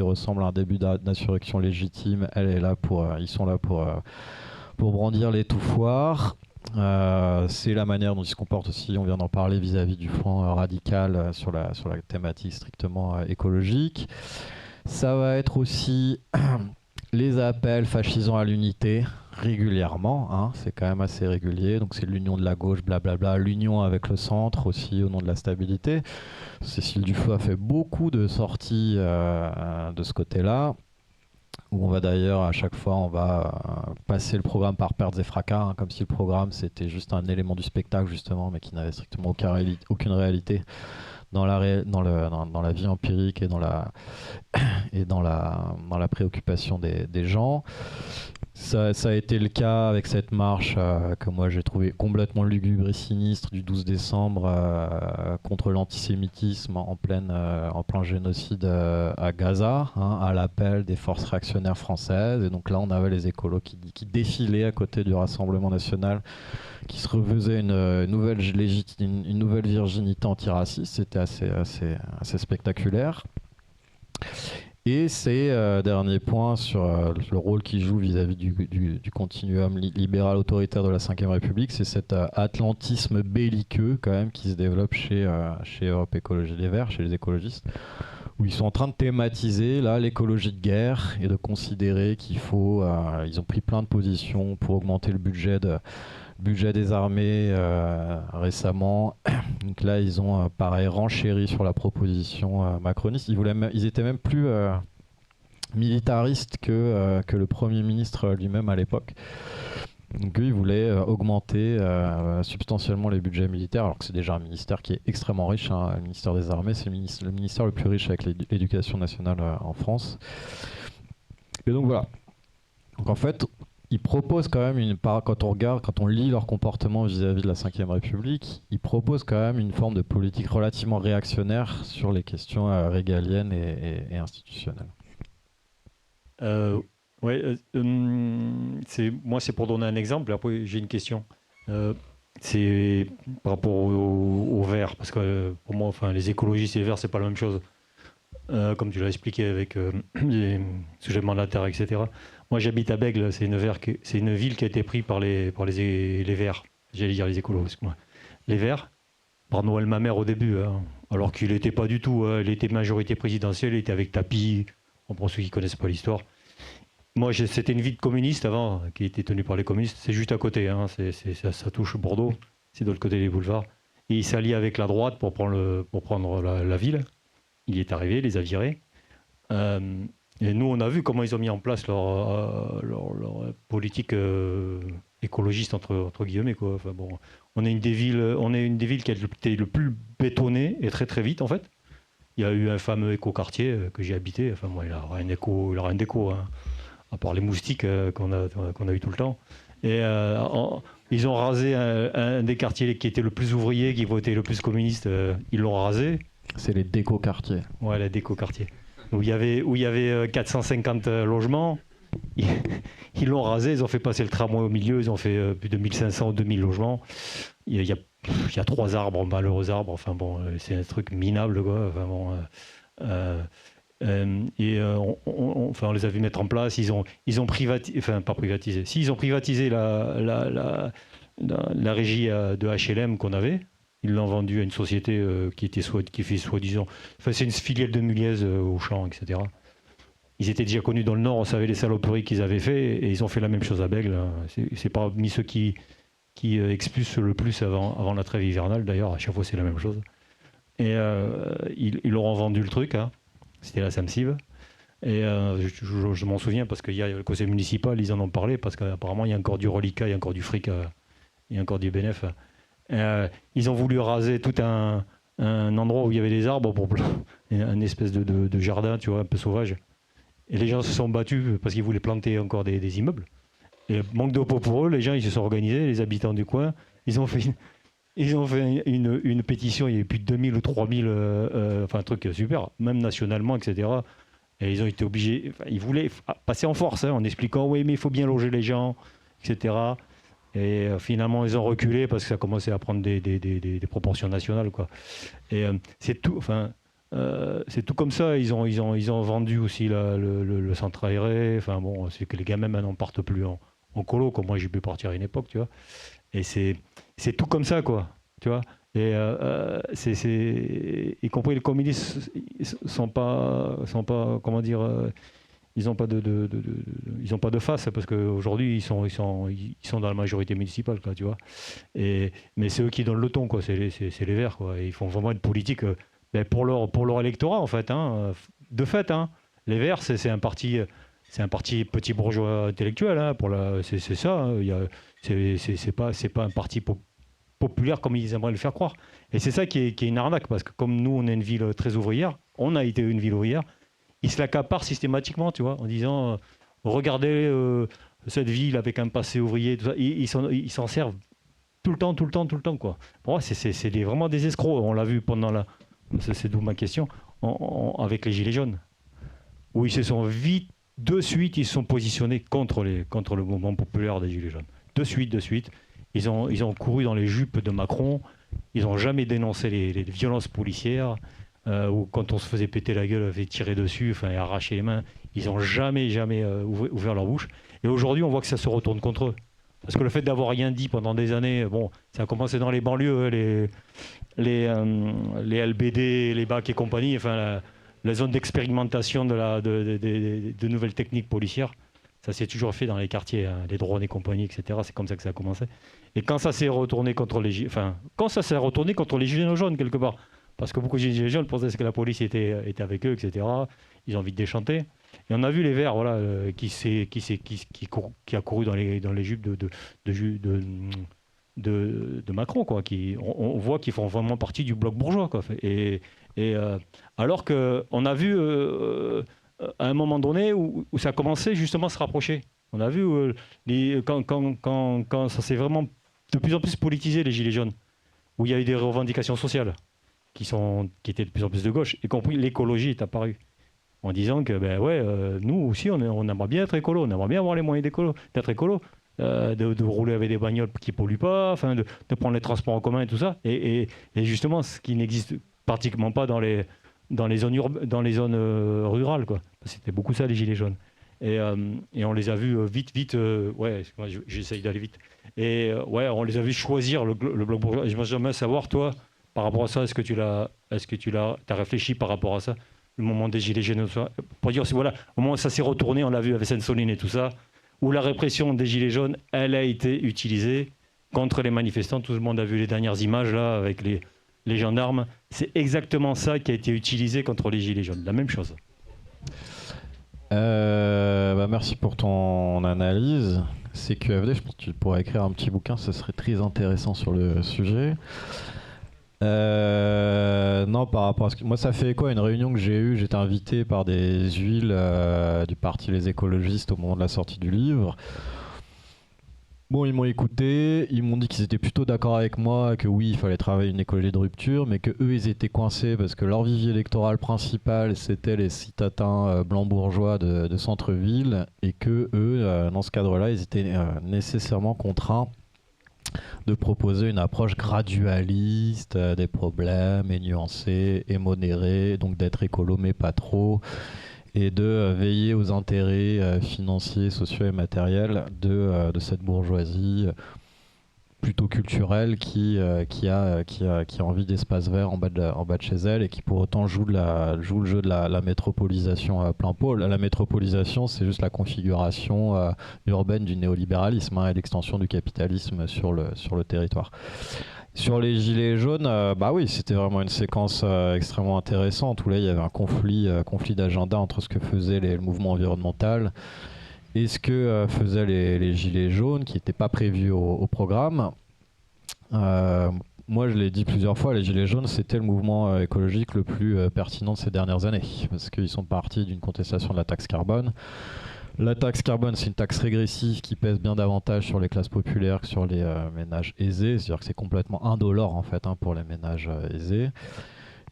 ressemble à un début d'insurrection légitime, ils sont là pour brandir l'étouffoir. C'est la manière dont ils se comportent aussi, on vient d'en parler, vis-à-vis du flanc radical sur la thématique strictement écologique. Ça va être aussi les appels fascisants à l'unité, régulièrement, c'est quand même assez régulier, donc c'est l'union de la gauche, blablabla, l'union avec le centre aussi au nom de la stabilité. Cécile Duflot a fait beaucoup de sorties de ce côté-là. où on va d'ailleurs à chaque fois on va passer le programme par pertes et fracas, hein, comme si le programme c'était juste un élément du spectacle justement, mais qui n'avait strictement aucune réalité dans dans la vie empirique et dans la préoccupation des gens. Ça a été le cas avec cette marche que moi j'ai trouvé complètement lugubre et sinistre du 12 décembre contre l'antisémitisme en plein génocide à Gaza, hein, à l'appel des forces réactionnaires françaises. Et donc là on avait les écolos qui défilaient à côté du Rassemblement national, qui se refaisaient une nouvelle virginité antiraciste. C'était assez spectaculaire. Et c'est, dernier point sur le rôle qu'il joue vis-à-vis du continuum libéral autoritaire de la Ve République, c'est cet atlantisme belliqueux quand même qui se développe chez Europe Écologie Les Verts, chez les écologistes, où ils sont en train de thématiser là l'écologie de guerre et de considérer qu'il faut... ils ont pris plein de positions pour augmenter le budget des armées récemment. Donc là, ils ont pareil renchéri sur la proposition macroniste. Ils étaient même plus militaristes que le Premier ministre lui-même à l'époque. Donc eux, ils voulaient augmenter substantiellement les budgets militaires, alors que c'est déjà un ministère qui est extrêmement riche. Hein. Le ministère des Armées, c'est le ministère le plus riche avec l'éducation nationale en France. Et donc voilà. Donc en fait, ils proposent quand même quand on lit leur comportement vis-à-vis de la Ve République, ils proposent quand même une forme de politique relativement réactionnaire sur les questions régaliennes et institutionnelles. C'est pour donner un exemple. Après, j'ai une question. C'est par rapport aux Verts, parce que pour moi, les écologistes et les Verts, c'est pas la même chose. Comme tu l'as expliqué avec les soulèvements de la terre, etc. Moi, j'habite à Bègle, c'est une ville qui a été prise par les Verts. J'allais dire les écolos, excuse-moi. Les Verts, par Noël Mamère au début, hein, alors qu'il n'était pas du tout. Il était majorité présidentielle, il était avec Tapi, pour ceux qui ne connaissent pas l'histoire. Moi, c'était une ville communiste avant, qui était tenue par les communistes. C'est juste à côté, hein, ça touche Bordeaux, c'est de l'autre côté des boulevards. Et il s'allie avec la droite pour prendre la ville. Il y est arrivé, il les a virés. Et nous, on a vu comment ils ont mis en place leur politique écologiste, entre guillemets, quoi. Enfin, bon, on est une des villes qui a été le plus bétonnée, et très très vite, en fait. Il y a eu un fameux écoquartier que j'ai habité. Enfin, moi, il a rien d'éco, hein, à part les moustiques qu'on a eu tout le temps. Et ils ont rasé un des quartiers qui était le plus ouvrier, qui votait le plus communiste. Ils l'ont rasé. C'est les déco-quartiers. Ouais, les déco-quartiers. Où il y avait 450 logements. Ils l'ont rasé, ils ont fait passer le tramway au milieu, ils ont fait plus de 1500 ou 2000 logements. Il y a 3 arbres, malheureux arbres. Enfin bon, c'est un truc minable, quoi. Enfin bon, on les a vus mettre en place. Ils ont privatisé, enfin pas privatisé. Si, ils ont privatisé la régie de HLM qu'on avait. Ils l'ont vendu à une société qui fait soi-disant... Enfin, c'est une filiale de Muliez Auchan, etc. Ils étaient déjà connus dans le Nord, on savait les saloperies qu'ils avaient fait, et ils ont fait la même chose à Bègle. C'est parmi ceux qui expulsent le plus avant la trêve hivernale, d'ailleurs, à chaque fois c'est la même chose. Et ils leur ont vendu le truc, hein. C'était la Samsive. Et je m'en souviens parce qu'il y a le conseil municipal, ils en ont parlé, parce qu'apparemment il y a encore du reliquat, il y a encore du fric, il y a encore du bénéf. Ils ont voulu raser tout un endroit où il y avait des arbres, une espèce de jardin, tu vois, un peu sauvage. Et les gens se sont battus parce qu'ils voulaient planter encore des immeubles. Et manque de peau pour eux, les gens ils se sont organisés, les habitants du coin, ils ont fait une pétition, il y avait plus de 2000 ou 3000, enfin un truc super, même nationalement, etc. Et ils ont été obligés, ils voulaient passer en force, hein, en expliquant oui mais il faut bien loger les gens, etc. Et finalement, ils ont reculé parce que ça commençait à prendre des proportions nationales, quoi. Et c'est tout comme ça. Ils ont vendu aussi le centre aéré. Enfin bon, c'est que les gamins maintenant partent plus en colo, comme moi j'ai pu partir à une époque, tu vois. Et c'est tout comme ça, quoi. Tu vois. Et y compris les communistes, sont pas comment dire. Ils n'ont pas de face parce qu'aujourd'hui ils sont dans la majorité municipale, quoi, tu vois. Mais c'est eux qui donnent le ton, quoi. C'est les Verts, quoi. Et ils font vraiment une politique pour leur électorat, en fait, hein. De fait, hein. Les Verts, c'est un parti c'est un parti petit bourgeois intellectuel, hein, c'est ça. Hein, c'est pas un parti populaire comme ils aimeraient le faire croire. Et c'est ça qui est une arnaque, parce que comme nous, on est une ville très ouvrière, on a été une ville ouvrière, ils se l'accaparent systématiquement, tu vois, en disant regardez cette ville avec un passé ouvrier, tout ça. Ils s'en servent tout le temps, quoi. Pour moi, c'est vraiment des escrocs. On l'a vu pendant c'est d'où ma question, avec les Gilets jaunes, où ils se sont de suite, ils se sont positionnés contre le mouvement populaire des Gilets jaunes. De suite. Ils ont couru dans les jupes de Macron. Ils n'ont jamais dénoncé les violences policières, ou quand on se faisait péter la gueule, fait tirer dessus, et arracher les mains. Ils n'ont jamais ouvert leur bouche. Et aujourd'hui, on voit que ça se retourne contre eux. Parce que le fait d'avoir rien dit pendant des années, bon, ça a commencé dans les banlieues, les LBD, les BAC et compagnie, la zone d'expérimentation de nouvelles techniques policières. Ça s'est toujours fait dans les quartiers, hein, les drones et compagnie, etc. C'est comme ça que ça a commencé. Et quand ça s'est retourné contre les gilets jaunes quelque part, parce que beaucoup de gilets jaunes pensaient que la police était avec eux, etc. Ils ont envie de déchanter. Et on a vu les Verts, voilà, qui a couru dans les jupes de Macron, quoi. On voit qu'ils font vraiment partie du bloc bourgeois, quoi. Alors qu'on a vu à un moment donné où ça a commencé justement à se rapprocher. On a vu quand ça s'est vraiment de plus en plus politisé, les Gilets jaunes, où il y a eu des revendications sociales qui étaient de plus en plus de gauche, y compris l'écologie est apparue. En disant que nous aussi on aimerait bien être écolo, on aimerait bien avoir les moyens d'être écolo, de rouler avec des bagnoles qui polluent pas, de prendre les transports en commun et tout ça. Et justement, ce qui n'existe pratiquement pas dans les zones rurales, quoi. C'était beaucoup ça les gilets jaunes. Et on les a vus vite. J'essaye d'aller vite. Et on les a vus choisir le bloc bourgeois. Et je j'aimerais savoir, toi, par rapport à ça, est-ce que tu as réfléchi par rapport à ça? Le moment des gilets jaunes, pour dire, voilà, au moment où ça s'est retourné, on l'a vu avec Sainte-Soline et tout ça, où la répression des gilets jaunes, elle a été utilisée contre les manifestants. Tout le monde a vu les dernières images là avec les gendarmes. C'est exactement ça qui a été utilisé contre les gilets jaunes, la même chose. Merci pour ton analyse. CQFD, je pense que tu pourrais écrire un petit bouquin, ce serait très intéressant sur le sujet. Non, par rapport à moi, ça fait quoi, une réunion que j'ai eue, j'étais invité par des huiles du parti Les Écologistes au moment de la sortie du livre. Bon, ils m'ont écouté, ils m'ont dit qu'ils étaient plutôt d'accord avec moi, que oui, il fallait travailler une écologie de rupture, mais que eux, ils étaient coincés parce que leur vivier électoral principal, c'était les citadins blancs bourgeois de centre-ville, et que eux, dans ce cadre-là, ils étaient nécessairement contraints de proposer une approche gradualiste des problèmes et nuancée et modérée, donc d'être écolo mais pas trop, et de veiller aux intérêts financiers, sociaux et matériels de cette bourgeoisie plutôt culturelle qui a envie d'espace vert en bas de chez elle, et qui pour autant joue le jeu de la métropolisation à plein pot. La métropolisation, c'est juste la configuration urbaine du néolibéralisme, hein, et l'extension du capitalisme sur le territoire. Sur les gilets jaunes, oui, c'était vraiment une séquence extrêmement intéressante, où là il y avait un conflit d'agenda entre ce que faisait le mouvement environnemental et ce que faisaient les gilets jaunes, qui n'étaient pas prévus au programme. Moi, je l'ai dit plusieurs fois, les gilets jaunes, c'était le mouvement écologique le plus pertinent de ces dernières années, parce qu'ils sont partis d'une contestation de la taxe carbone. La taxe carbone, c'est une taxe régressive qui pèse bien davantage sur les classes populaires que sur les ménages aisés. C'est-à-dire que c'est complètement indolore, en fait, pour les ménages aisés.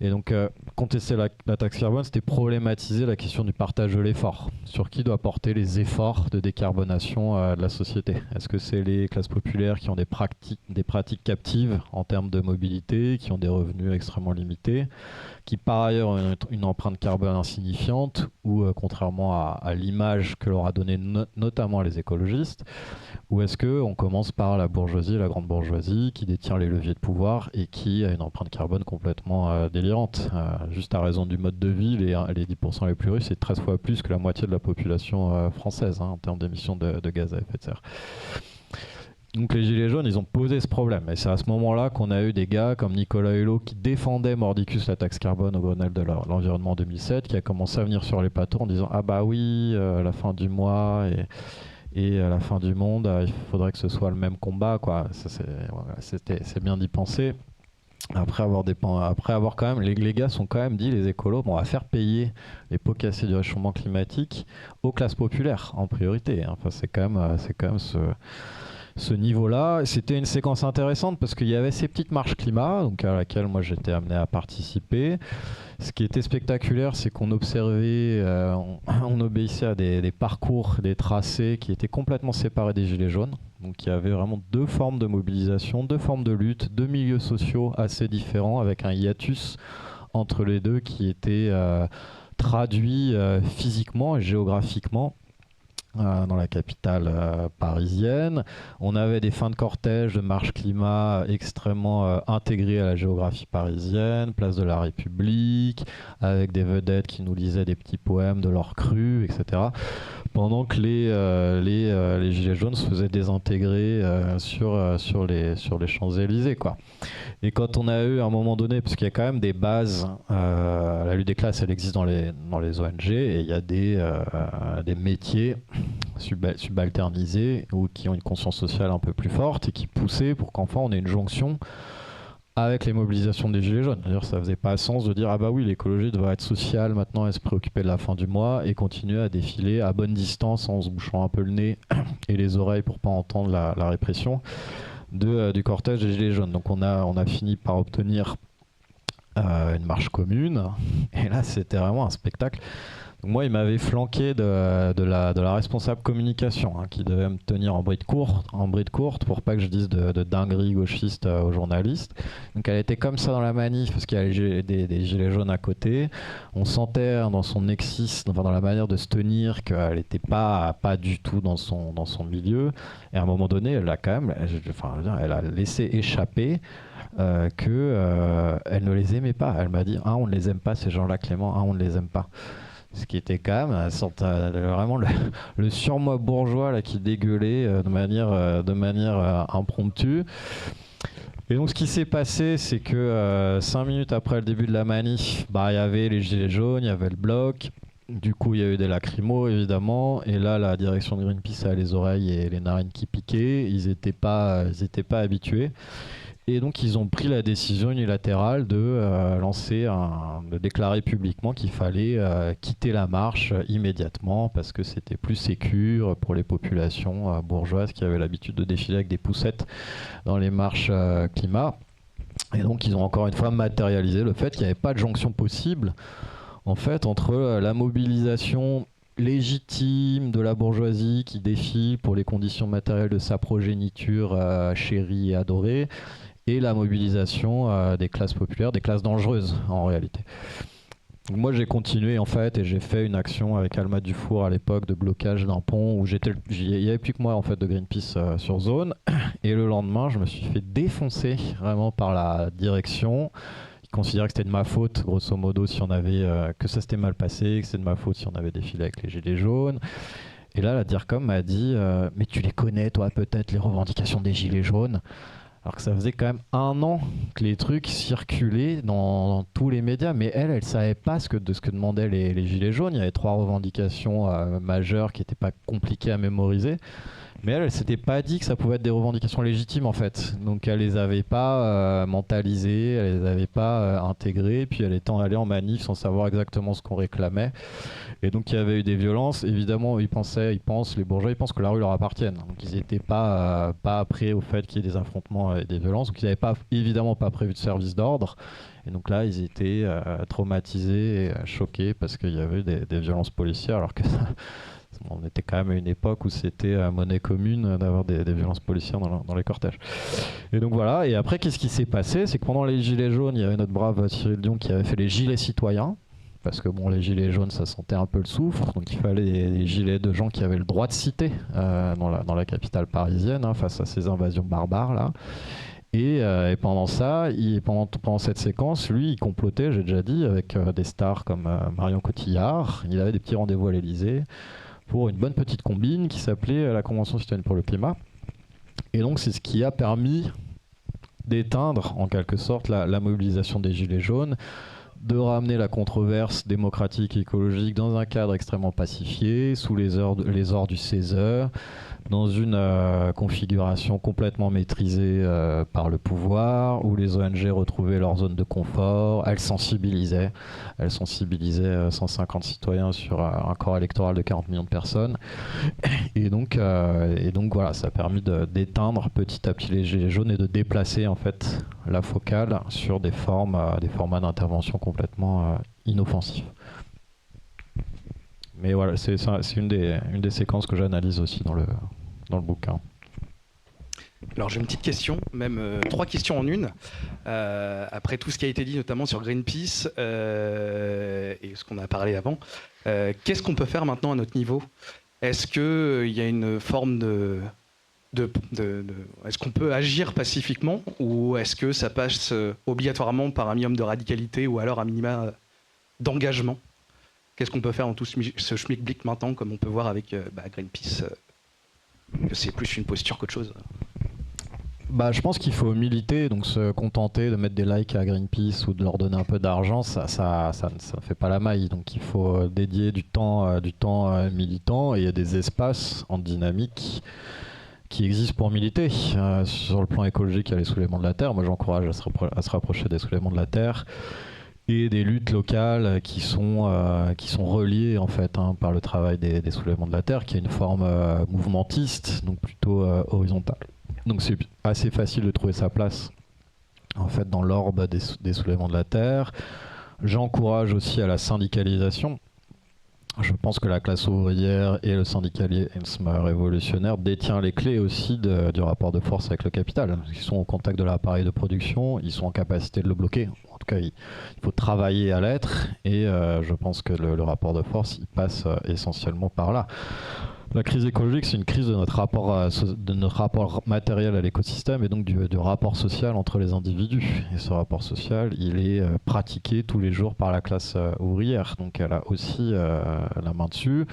Et donc, contester la taxe carbone, c'était problématiser la question du partage de l'effort. Sur qui doit porter les efforts de décarbonation de la société? Est-ce que c'est les classes populaires qui ont des pratiques captives en termes de mobilité, qui ont des revenus extrêmement limités, qui par ailleurs ont une empreinte carbone insignifiante, ou contrairement à l'image que leur a donnée notamment les écologistes, ou est-ce qu'on commence par la bourgeoisie, la grande bourgeoisie, qui détient les leviers de pouvoir et qui a une empreinte carbone complètement délirante, juste à raison du mode de vie, les 10% les plus riches, c'est 13 fois plus que la moitié de la population française, hein, en termes d'émissions de gaz à effet de serre. Donc les Gilets jaunes, ils ont posé ce problème. Et c'est à ce moment-là qu'on a eu des gars comme Nicolas Hulot qui défendait mordicus la taxe carbone au Grenelle de l'environnement en 2007, qui a commencé à venir sur les plateaux en disant « Ah bah oui, la fin du mois et à la fin du monde, il faudrait que ce soit le même combat. » C'est bien d'y penser. Après avoir quand même, les gars sont quand même dit, les écolos, bon, on va faire payer les pots cassés du réchauffement climatique aux classes populaires en priorité. Hein. Enfin, c'est quand même ce niveau-là. C'était une séquence intéressante parce qu'il y avait ces petites marches climat, donc à laquelle moi j'étais amené à participer. Ce qui était spectaculaire, c'est qu'on observait, on obéissait à des parcours, des tracés qui étaient complètement séparés des Gilets jaunes. Donc il y avait vraiment deux formes de mobilisation, deux formes de lutte, deux milieux sociaux assez différents avec un hiatus entre les deux qui était traduit physiquement et géographiquement. Dans la capitale parisienne. On avait des fins de cortège, de marche climat extrêmement intégrées à la géographie parisienne, place de la République, avec des vedettes qui nous lisaient des petits poèmes de leur cru, etc. Pendant que les Gilets jaunes se faisaient désintégrer sur les Champs-Élysées, quoi. Et quand on a eu à un moment donné, parce qu'il y a quand même des bases, la lutte des classes, elle existe dans les ONG, et il y a des métiers subalternisés ou qui ont une conscience sociale un peu plus forte et qui poussaient pour qu'enfin on ait une jonction avec les mobilisations des Gilets jaunes. D'ailleurs, ça faisait pas sens de dire « Ah bah oui, l'écologie devrait être sociale, maintenant elle se préoccupait de la fin du mois » et continuer à défiler à bonne distance en se bouchant un peu le nez et les oreilles pour pas entendre la répression du cortège des Gilets jaunes. Donc on a fini par obtenir une marche commune, et là c'était vraiment un spectacle. Donc moi, il m'avait flanqué de la responsable communication, hein, qui devait me tenir en bride courte pour pas que je dise de dingueries gauchistes aux journalistes. Donc elle était comme ça dans la manif parce qu'il y avait des gilets jaunes à côté. On sentait dans son dans la manière de se tenir qu'elle n'était pas du tout dans son milieu. Et à un moment donné, elle a laissé échapper qu'elle ne les aimait pas. Elle m'a dit « Ah, on ne les aime pas ces gens-là, Clément. Ah, on ne les aime pas. » Ce qui était quand même vraiment le surmoi bourgeois là, qui dégueulait de manière impromptue. Et donc ce qui s'est passé, c'est que 5 minutes après le début de la manif, il y avait les Gilets jaunes, il y avait le bloc. Du coup, il y a eu des lacrymos, évidemment. Et là, la direction de Greenpeace a les oreilles et les narines qui piquaient. Ils n'étaient pas habitués. Et donc, ils ont pris la décision unilatérale de déclarer publiquement qu'il fallait quitter la marche immédiatement parce que c'était plus sécure pour les populations bourgeoises qui avaient l'habitude de défiler avec des poussettes dans les marches climat. Et donc, ils ont encore une fois matérialisé le fait qu'il n'y avait pas de jonction possible en fait, entre la mobilisation légitime de la bourgeoisie qui défile pour les conditions matérielles de sa progéniture chérie et adorée, et la mobilisation des classes populaires, des classes dangereuses en réalité. Donc moi j'ai continué en fait et j'ai fait une action avec Alma Dufour à l'époque de blocage d'un pont où il n'y avait plus que moi en fait de Greenpeace sur zone, et le lendemain je me suis fait défoncer vraiment par la direction. Ils considéraient que c'était de ma faute grosso modo si on avait que ça s'était mal passé, que c'était de ma faute si on avait défilé avec les gilets jaunes. Et là la DIRCOM m'a dit mais tu les connais toi peut-être les revendications des gilets jaunes? Alors que ça faisait quand même 1 an que les trucs circulaient dans tous les médias, mais elle savait pas de ce que demandaient les Gilets jaunes. Il y avait 3 revendications majeures qui n'étaient pas compliquées à mémoriser. Mais elle s'était pas dit que ça pouvait être des revendications légitimes en fait. Donc elle les avait pas mentalisées, elle les avait pas intégrées, puis elle était allée en manif sans savoir exactement ce qu'on réclamait. Et donc il y avait eu des violences. Évidemment, les bourgeois, ils pensent que la rue leur appartienne. Donc ils n'étaient pas prêts au fait qu'il y ait des affrontements et des violences. Donc ils n'avaient évidemment pas prévu de service d'ordre. Et donc là, ils étaient traumatisés et choqués parce qu'il y avait des violences policières, alors que on était quand même à une époque où c'était monnaie commune d'avoir des violences policières dans les cortèges. Et donc voilà, et après qu'est-ce qui s'est passé? C'est que pendant les gilets jaunes, il y avait notre brave Cyril Dion qui avait fait les gilets citoyens, parce que bon, les gilets jaunes ça sentait un peu le soufre, donc il fallait des gilets de gens qui avaient le droit de citer dans la capitale parisienne face à ces invasions barbares là. Et pendant ça, pendant cette séquence, lui, il complotait, j'ai déjà dit, avec des stars comme Marion Cotillard. Il avait des petits rendez-vous à l'Élysée pour une bonne petite combine qui s'appelait la Convention citoyenne pour le climat. Et donc c'est ce qui a permis d'éteindre en quelque sorte la mobilisation des Gilets jaunes, de ramener la controverse démocratique et écologique dans un cadre extrêmement pacifié, sous les ordres du CESE, dans une configuration complètement maîtrisée par le pouvoir, où les ONG retrouvaient leur zone de confort. Elles sensibilisaient 150 citoyens sur un corps électoral de 40 millions de personnes. Et donc voilà, ça a permis d'éteindre petit à petit les gilets jaunes et de déplacer en fait la focale sur des formats d'intervention complètement inoffensifs. Mais voilà, c'est une des séquences que j'analyse aussi dans le bouquin. Alors j'ai une petite question, même 3 questions en une. Après tout ce qui a été dit, notamment sur Greenpeace et ce qu'on a parlé avant, qu'est-ce qu'on peut faire maintenant à notre niveau? Est-ce qu'il y a une forme est-ce qu'on peut agir pacifiquement, ou est-ce que ça passe obligatoirement par un minimum de radicalité ou alors un minimum d'engagement? Qu'est-ce qu'on peut faire dans tout ce schmilblick maintenant, comme on peut voir avec Greenpeace, que c'est plus une posture qu'autre chose? Je pense qu'il faut militer, donc se contenter de mettre des likes à Greenpeace ou de leur donner un peu d'argent, ça ne fait pas la maille. Donc il faut dédier du temps militant, et il y a des espaces en dynamique qui existent pour militer. Sur le plan écologique, il y a les soulèvements de la Terre. Moi, j'encourage à se rapprocher des soulèvements de la Terre et des luttes locales qui sont reliées en fait par le travail des soulèvements de la Terre, qui est une forme mouvementiste, donc plutôt horizontale. Donc c'est assez facile de trouver sa place en fait dans l'orbe des soulèvements de la Terre. J'encourage aussi à la syndicalisation. Je pense que la classe ouvrière et le syndicalisme révolutionnaire détient les clés aussi du rapport de force avec le capital. Ils sont au contact de l'appareil de production, ils sont en capacité de le bloquer. En tout cas, il faut travailler à l'être, et je pense que le rapport de force, il passe essentiellement par là. La crise écologique, c'est une crise de notre rapport matériel à l'écosystème, et donc du rapport social entre les individus. Et ce rapport social, il est pratiqué tous les jours par la classe ouvrière. Donc elle a aussi la main dessus.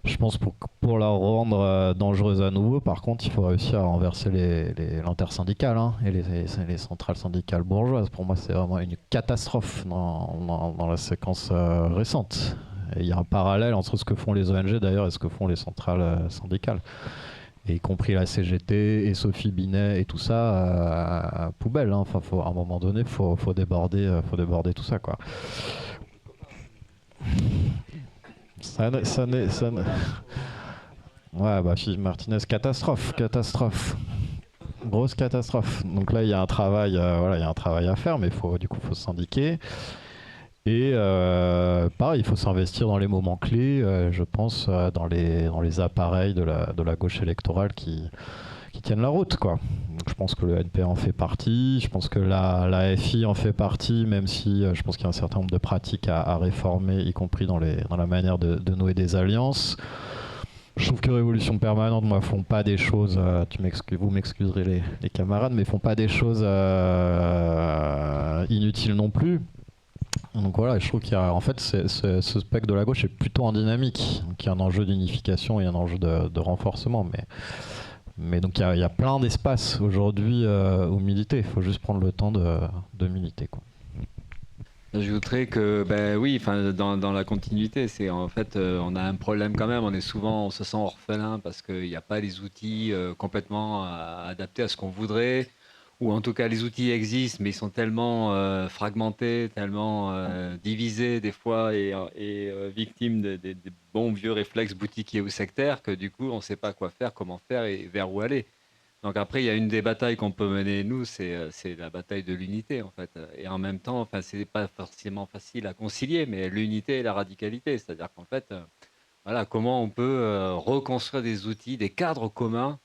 Je pense pour la rendre dangereuse à nouveau, par contre, il faut réussir à renverser l'intersyndicale et les centrales syndicales bourgeoises. Pour moi, c'est vraiment une catastrophe dans la séquence récente. Et il y a un parallèle entre ce que font les ONG d'ailleurs et ce que font les centrales syndicales. Et y compris la CGT et Sophie Binet et tout ça, poubelle. Enfin, à un moment donné, faut déborder tout ça, quoi. Ouais, Martinez, catastrophe. Grosse catastrophe. Donc là, il y a un travail à faire, mais faut se syndiquer. Et pareil, il faut s'investir dans les moments clés, je pense, dans les appareils de la gauche électorale qui tiennent la route, quoi. Donc, je pense que le NP en fait partie, je pense que la FI en fait partie, même si je pense qu'il y a un certain nombre de pratiques à réformer, y compris dans la manière de nouer des alliances. Je trouve que Révolution Permanente, moi, font pas des choses, vous m'excuserez les camarades, mais font pas des choses inutiles non plus. Donc voilà, je trouve qu'il y a, en fait, ce spectre de la gauche est plutôt en dynamique. Donc il y a un enjeu d'unification et un enjeu de renforcement. Mais donc il y a plein d'espaces aujourd'hui où militer. Il faut juste prendre le temps de militer, quoi. J'ajouterais que, oui, dans la continuité, c'est en fait, on a un problème quand même. On se sent orphelin parce qu'il n'y a pas les outils complètement adaptés à ce qu'on voudrait. Ou en tout cas, les outils existent, mais ils sont tellement fragmentés, tellement divisés des fois, et victimes des bons vieux réflexes boutiquiers ou sectaires, que du coup, on ne sait pas quoi faire, comment faire et vers où aller. Donc après, il y a une des batailles qu'on peut mener, nous, c'est la bataille de l'unité, en fait. Et en même temps, ce n'est pas forcément facile à concilier, mais l'unité et la radicalité. C'est-à-dire qu'en fait, voilà, comment on peut reconstruire des outils, des cadres communs.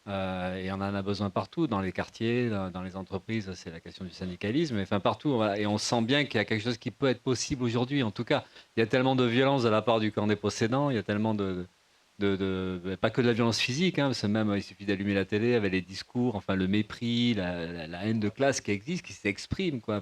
Et on en a besoin partout, dans les quartiers, dans les entreprises, c'est la question du syndicalisme, enfin partout, voilà. Et on sent bien qu'il y a quelque chose qui peut être possible aujourd'hui. En tout cas, il y a tellement de violence de la part du camp des possédants, il y a tellement pas que de la violence physique, parce que même il suffit d'allumer la télé avec les discours, enfin le mépris, la haine de classe qui existe, qui s'exprime, quoi.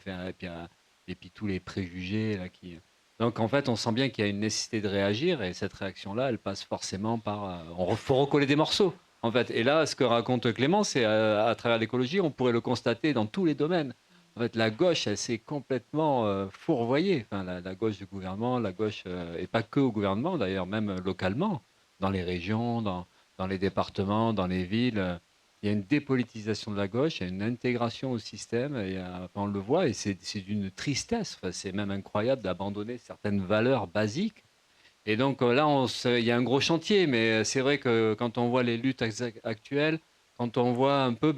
Et puis tous les préjugés là, qui... Donc en fait, on sent bien qu'il y a une nécessité de réagir, et cette réaction-là, elle passe forcément par... faut recoller des morceaux. En fait. Et là, ce que raconte Clément, c'est à travers l'écologie, on pourrait le constater dans tous les domaines. En fait, la gauche, elle s'est complètement fourvoyée. Enfin, la gauche du gouvernement, la gauche, et pas que au gouvernement d'ailleurs, même localement, dans les régions, dans les départements, dans les villes. Il y a une dépolitisation de la gauche, il y a une intégration au système, et on le voit, et c'est d'une tristesse. Enfin, c'est même incroyable d'abandonner certaines valeurs basiques. Et donc là, il y a un gros chantier, mais c'est vrai que quand on voit les luttes actuelles, quand on voit un peu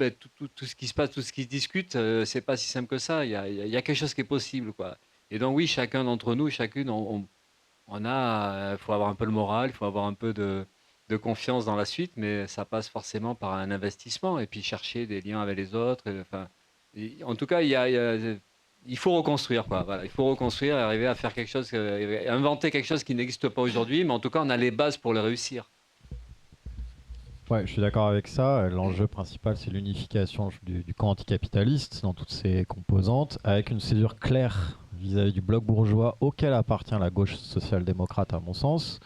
tout ce qui se passe, tout ce qui se discute, c'est pas si simple que ça. Il y a quelque chose qui est possible, quoi. Et donc oui, chacun d'entre nous, chacune, on a, il faut avoir un peu le moral, il faut avoir un peu de confiance dans la suite, mais ça passe forcément par un investissement et puis chercher des liens avec les autres. Enfin, en tout cas, il faut reconstruire, quoi. Voilà, il faut reconstruire et arriver à faire quelque chose, inventer quelque chose qui n'existe pas aujourd'hui, mais en tout cas, on a les bases pour le réussir. Ouais, je suis d'accord avec ça. L'enjeu principal, c'est l'unification du camp anticapitaliste dans toutes ses composantes, avec une césure claire vis-à-vis du bloc bourgeois auquel appartient la gauche social-démocrate, à mon sens.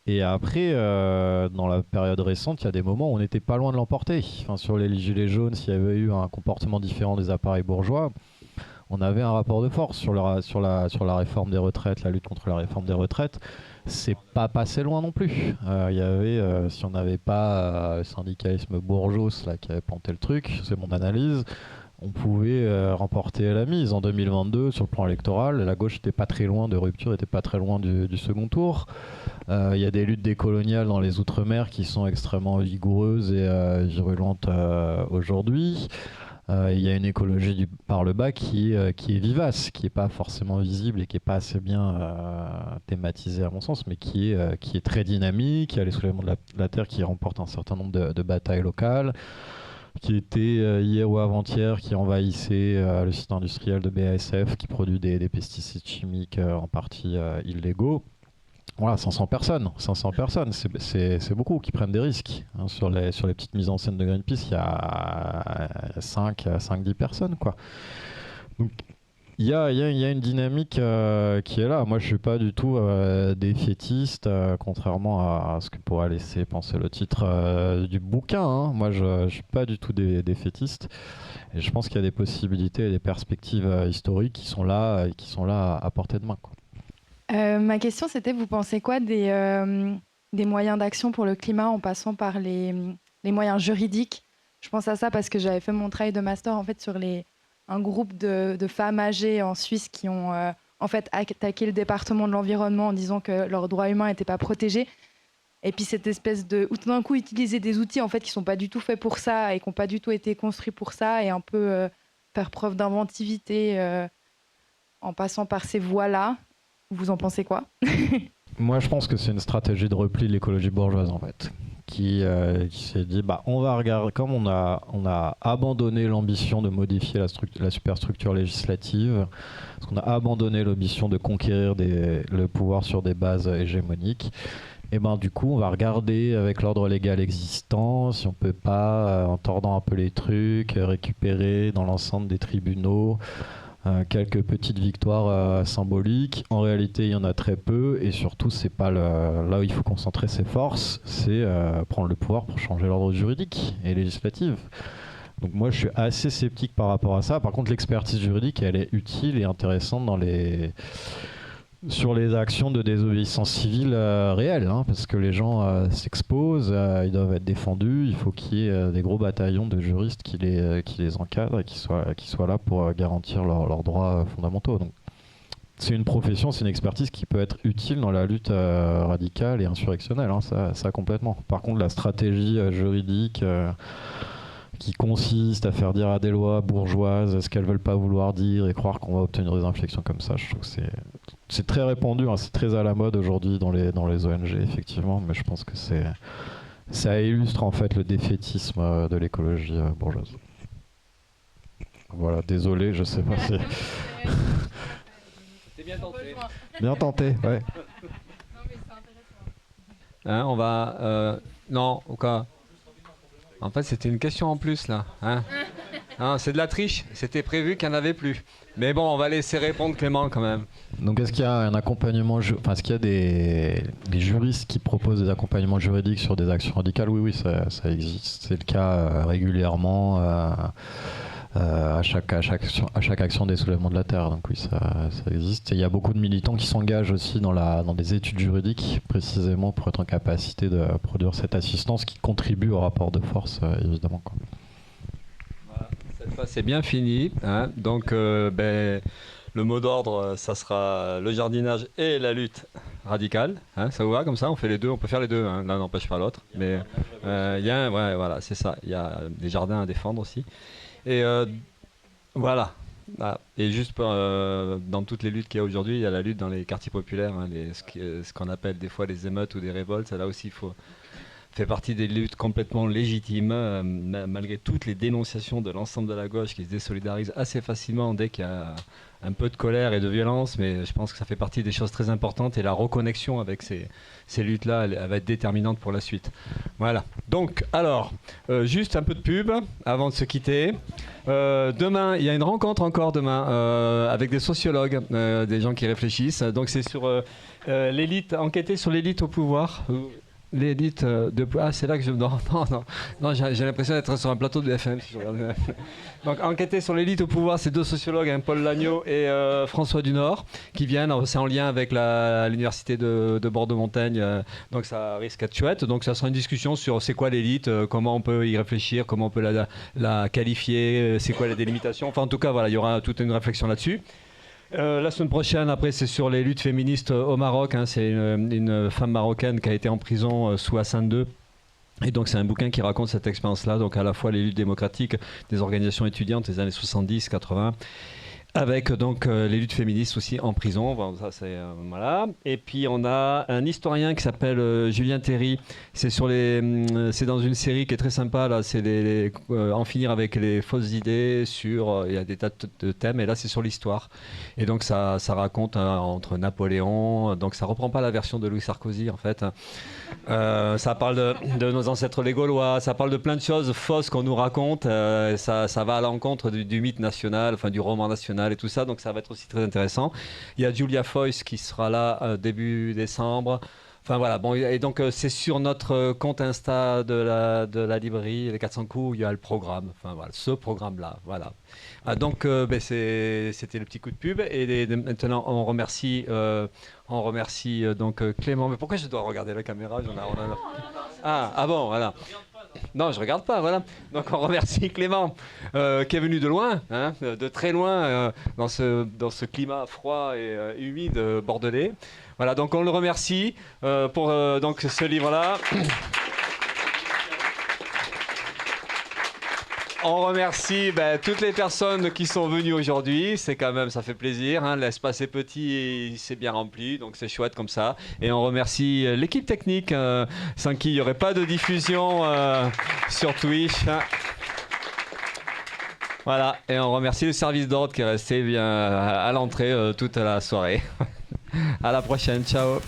Et après, dans la période récente, il y a des moments où on n'était pas loin de l'emporter. Enfin, sur les gilets jaunes, s'il y avait eu un comportement différent des appareils bourgeois, on avait un rapport de force sur la réforme des retraites, la lutte contre la réforme des retraites. C'est pas passé loin non plus. Il y avait, si on n'avait pas le syndicalisme bourgeois là, qui avait planté le truc, c'est mon analyse, on pouvait remporter la mise en 2022 sur le plan électoral. La gauche n'était pas très loin de rupture, n'était pas très loin du second tour. Il y a des luttes décoloniales dans les Outre-mer qui sont extrêmement vigoureuses et virulentes aujourd'hui. Il y a une écologie par le bas qui est vivace, qui n'est pas forcément visible et qui n'est pas assez bien thématisée à mon sens, mais qui est très dynamique. Il y a les soulèvements de la terre qui remportent un certain nombre de batailles locales, qui était hier ou avant-hier, qui envahissait le site industriel de BASF, qui produit des pesticides chimiques en partie illégaux. Voilà, 500 personnes, c'est beaucoup qui prennent des risques. Hein, sur les petites mises en scène de Greenpeace, il y a 5-10 personnes, quoi. Donc, il y a une dynamique qui est là. Moi, je suis pas du tout défaitiste, contrairement à ce que pourrait laisser penser le titre du bouquin. Hein. Moi, je suis pas du tout défaitiste. Et je pense qu'il y a des possibilités et des perspectives historiques qui sont là à portée de main, quoi. Ma question, c'était, vous pensez quoi des moyens d'action pour le climat en passant par les moyens juridiques? Je pense à ça parce que j'avais fait mon travail de master en fait sur un groupe de femmes âgées en Suisse qui ont en fait attaqué le département de l'environnement en disant que leurs droits humains n'étaient pas protégés. Et puis cette espèce de, ou tout d'un coup utiliser des outils en fait qui sont pas du tout faits pour ça et qui n'ont pas du tout été construits pour ça et un peu faire preuve d'inventivité en passant par ces voies-là. Vous en pensez quoi? Moi, je pense que c'est une stratégie de repli de l'écologie bourgeoise, en fait, qui s'est dit, on va regarder, comme on a abandonné l'ambition de modifier la superstructure législative, parce qu'on a abandonné l'ambition de conquérir le pouvoir sur des bases hégémoniques, et du coup, on va regarder avec l'ordre légal existant, si on peut pas, en tordant un peu les trucs, récupérer dans l'ensemble des tribunaux quelques petites victoires symboliques. En réalité, il y en a très peu, et surtout, c'est pas là où il faut concentrer ses forces, c'est prendre le pouvoir pour changer l'ordre juridique et législatif. Donc moi, je suis assez sceptique par rapport à ça. Par contre, l'expertise juridique, elle est utile et intéressante sur les actions de désobéissance civile réelles, hein, parce que les gens s'exposent, ils doivent être défendus, il faut qu'il y ait des gros bataillons de juristes qui les encadrent et qui soient là pour garantir leurs droits fondamentaux. Donc, c'est une profession, c'est une expertise qui peut être utile dans la lutte radicale et insurrectionnelle, hein, ça complètement. Par contre, la stratégie juridique qui consiste à faire dire à des lois bourgeoises ce qu'elles veulent pas vouloir dire et croire qu'on va obtenir des inflexions comme ça, je trouve que c'est très répandu, hein, c'est très à la mode aujourd'hui dans les ONG, effectivement, mais je pense que ça illustre en fait le défaitisme de l'écologie bourgeoise. Voilà, désolé, je sais pas si... C'était bien tenté. Bien tenté, ouais. Hein, on va... non, au cas... En fait, c'était une question en plus, là. Hein. Hein, c'est de la triche. C'était prévu qu'il n'y en avait plus. Mais bon, on va laisser répondre Clément quand même. Donc est-ce qu'il y a un accompagnement, est-ce qu'il y a des juristes qui proposent des accompagnements juridiques sur des actions radicales? Oui, ça existe. C'est le cas régulièrement à chaque action des soulèvements de la terre. Donc oui, ça existe. Et il y a beaucoup de militants qui s'engagent aussi dans des études juridiques, précisément pour être en capacité de produire cette assistance qui contribue au rapport de force, évidemment. Voilà, cette fois c'est bien fini. Hein. Donc le mot d'ordre, ça sera le jardinage et la lutte radicale. Hein. Ça vous va comme ça? On fait les deux, on peut faire les deux. Hein. L'un n'empêche pas l'autre. Mais voilà, c'est ça. Il y a des jardins à défendre aussi. Et voilà. Ah, et juste dans toutes les luttes qu'il y a aujourd'hui, il y a la lutte dans les quartiers populaires, hein, ce qu'on appelle des fois les émeutes ou des révoltes. Là aussi, fait partie des luttes complètement légitimes, malgré toutes les dénonciations de l'ensemble de la gauche qui se désolidarise assez facilement dès qu'il y a un peu de colère et de violence. Mais je pense que ça fait partie des choses très importantes et la reconnexion avec ces luttes-là, elle va être déterminante pour la suite. Voilà. Donc, alors, juste un peu de pub avant de se quitter. Demain, il y a une rencontre encore demain avec des sociologues, des gens qui réfléchissent. Donc, c'est sur l'élite, enquêter sur l'élite au pouvoir. L'élite c'est là que je... Non, j'ai l'impression d'être sur un plateau de BFM si je regarde. Donc enquêter sur l'élite au pouvoir, c'est deux sociologues, hein, Paul Lagneau et François Dunord, qui viennent. C'est en lien avec l'université de Bordeaux-Montaigne, donc ça risque d'être chouette. Donc ça sera une discussion sur c'est quoi l'élite, comment on peut y réfléchir, comment on peut la qualifier, c'est quoi la délimitation. Enfin en tout cas voilà, il y aura toute une réflexion là-dessus. La semaine prochaine, après, c'est sur les luttes féministes au Maroc. Hein, c'est une femme marocaine qui a été en prison sous Hassan II. Et donc, c'est un bouquin qui raconte cette expérience-là. Donc, à la fois les luttes démocratiques des organisations étudiantes des années 70-80, avec donc les luttes féministes aussi en prison. Bon, ça, voilà. Et puis, on a un historien qui s'appelle Julien Théry. C'est dans une série qui est très sympa. Là, c'est en finir avec les fausses idées sur... Il y a des tas de thèmes. Et là, c'est sur l'histoire. Et donc, ça raconte entre Napoléon. Donc, ça reprend pas la version de Louis Sarkozy, en fait. Ça parle de nos ancêtres les Gaulois. Ça parle de plein de choses fausses qu'on nous raconte. Ça va à l'encontre du mythe national, enfin du roman national et tout ça. Donc, ça va être aussi très intéressant. Il y a Julia Foyce qui sera là début décembre. Enfin voilà, bon, et donc c'est sur notre compte Insta de la librairie, les 400 coups, où il y a le programme, enfin voilà, ce programme-là, voilà. Donc c'était le petit coup de pub, et maintenant on remercie donc Clément. Mais pourquoi je dois regarder la caméra? Ah bon, voilà. Non, je regarde pas, voilà. Donc on remercie Clément qui est venu de loin, hein, de très loin, dans ce climat froid et humide bordelais. Voilà, donc on le remercie pour donc ce livre-là. On remercie toutes les personnes qui sont venues aujourd'hui. C'est quand même, ça fait plaisir. Hein. L'espace est petit et il s'est bien rempli, donc c'est chouette comme ça. Et on remercie l'équipe technique, sans qui il n'y aurait pas de diffusion sur Twitch. Voilà, et on remercie le service d'ordre qui est resté bien à l'entrée toute la soirée. À la prochaine, ciao.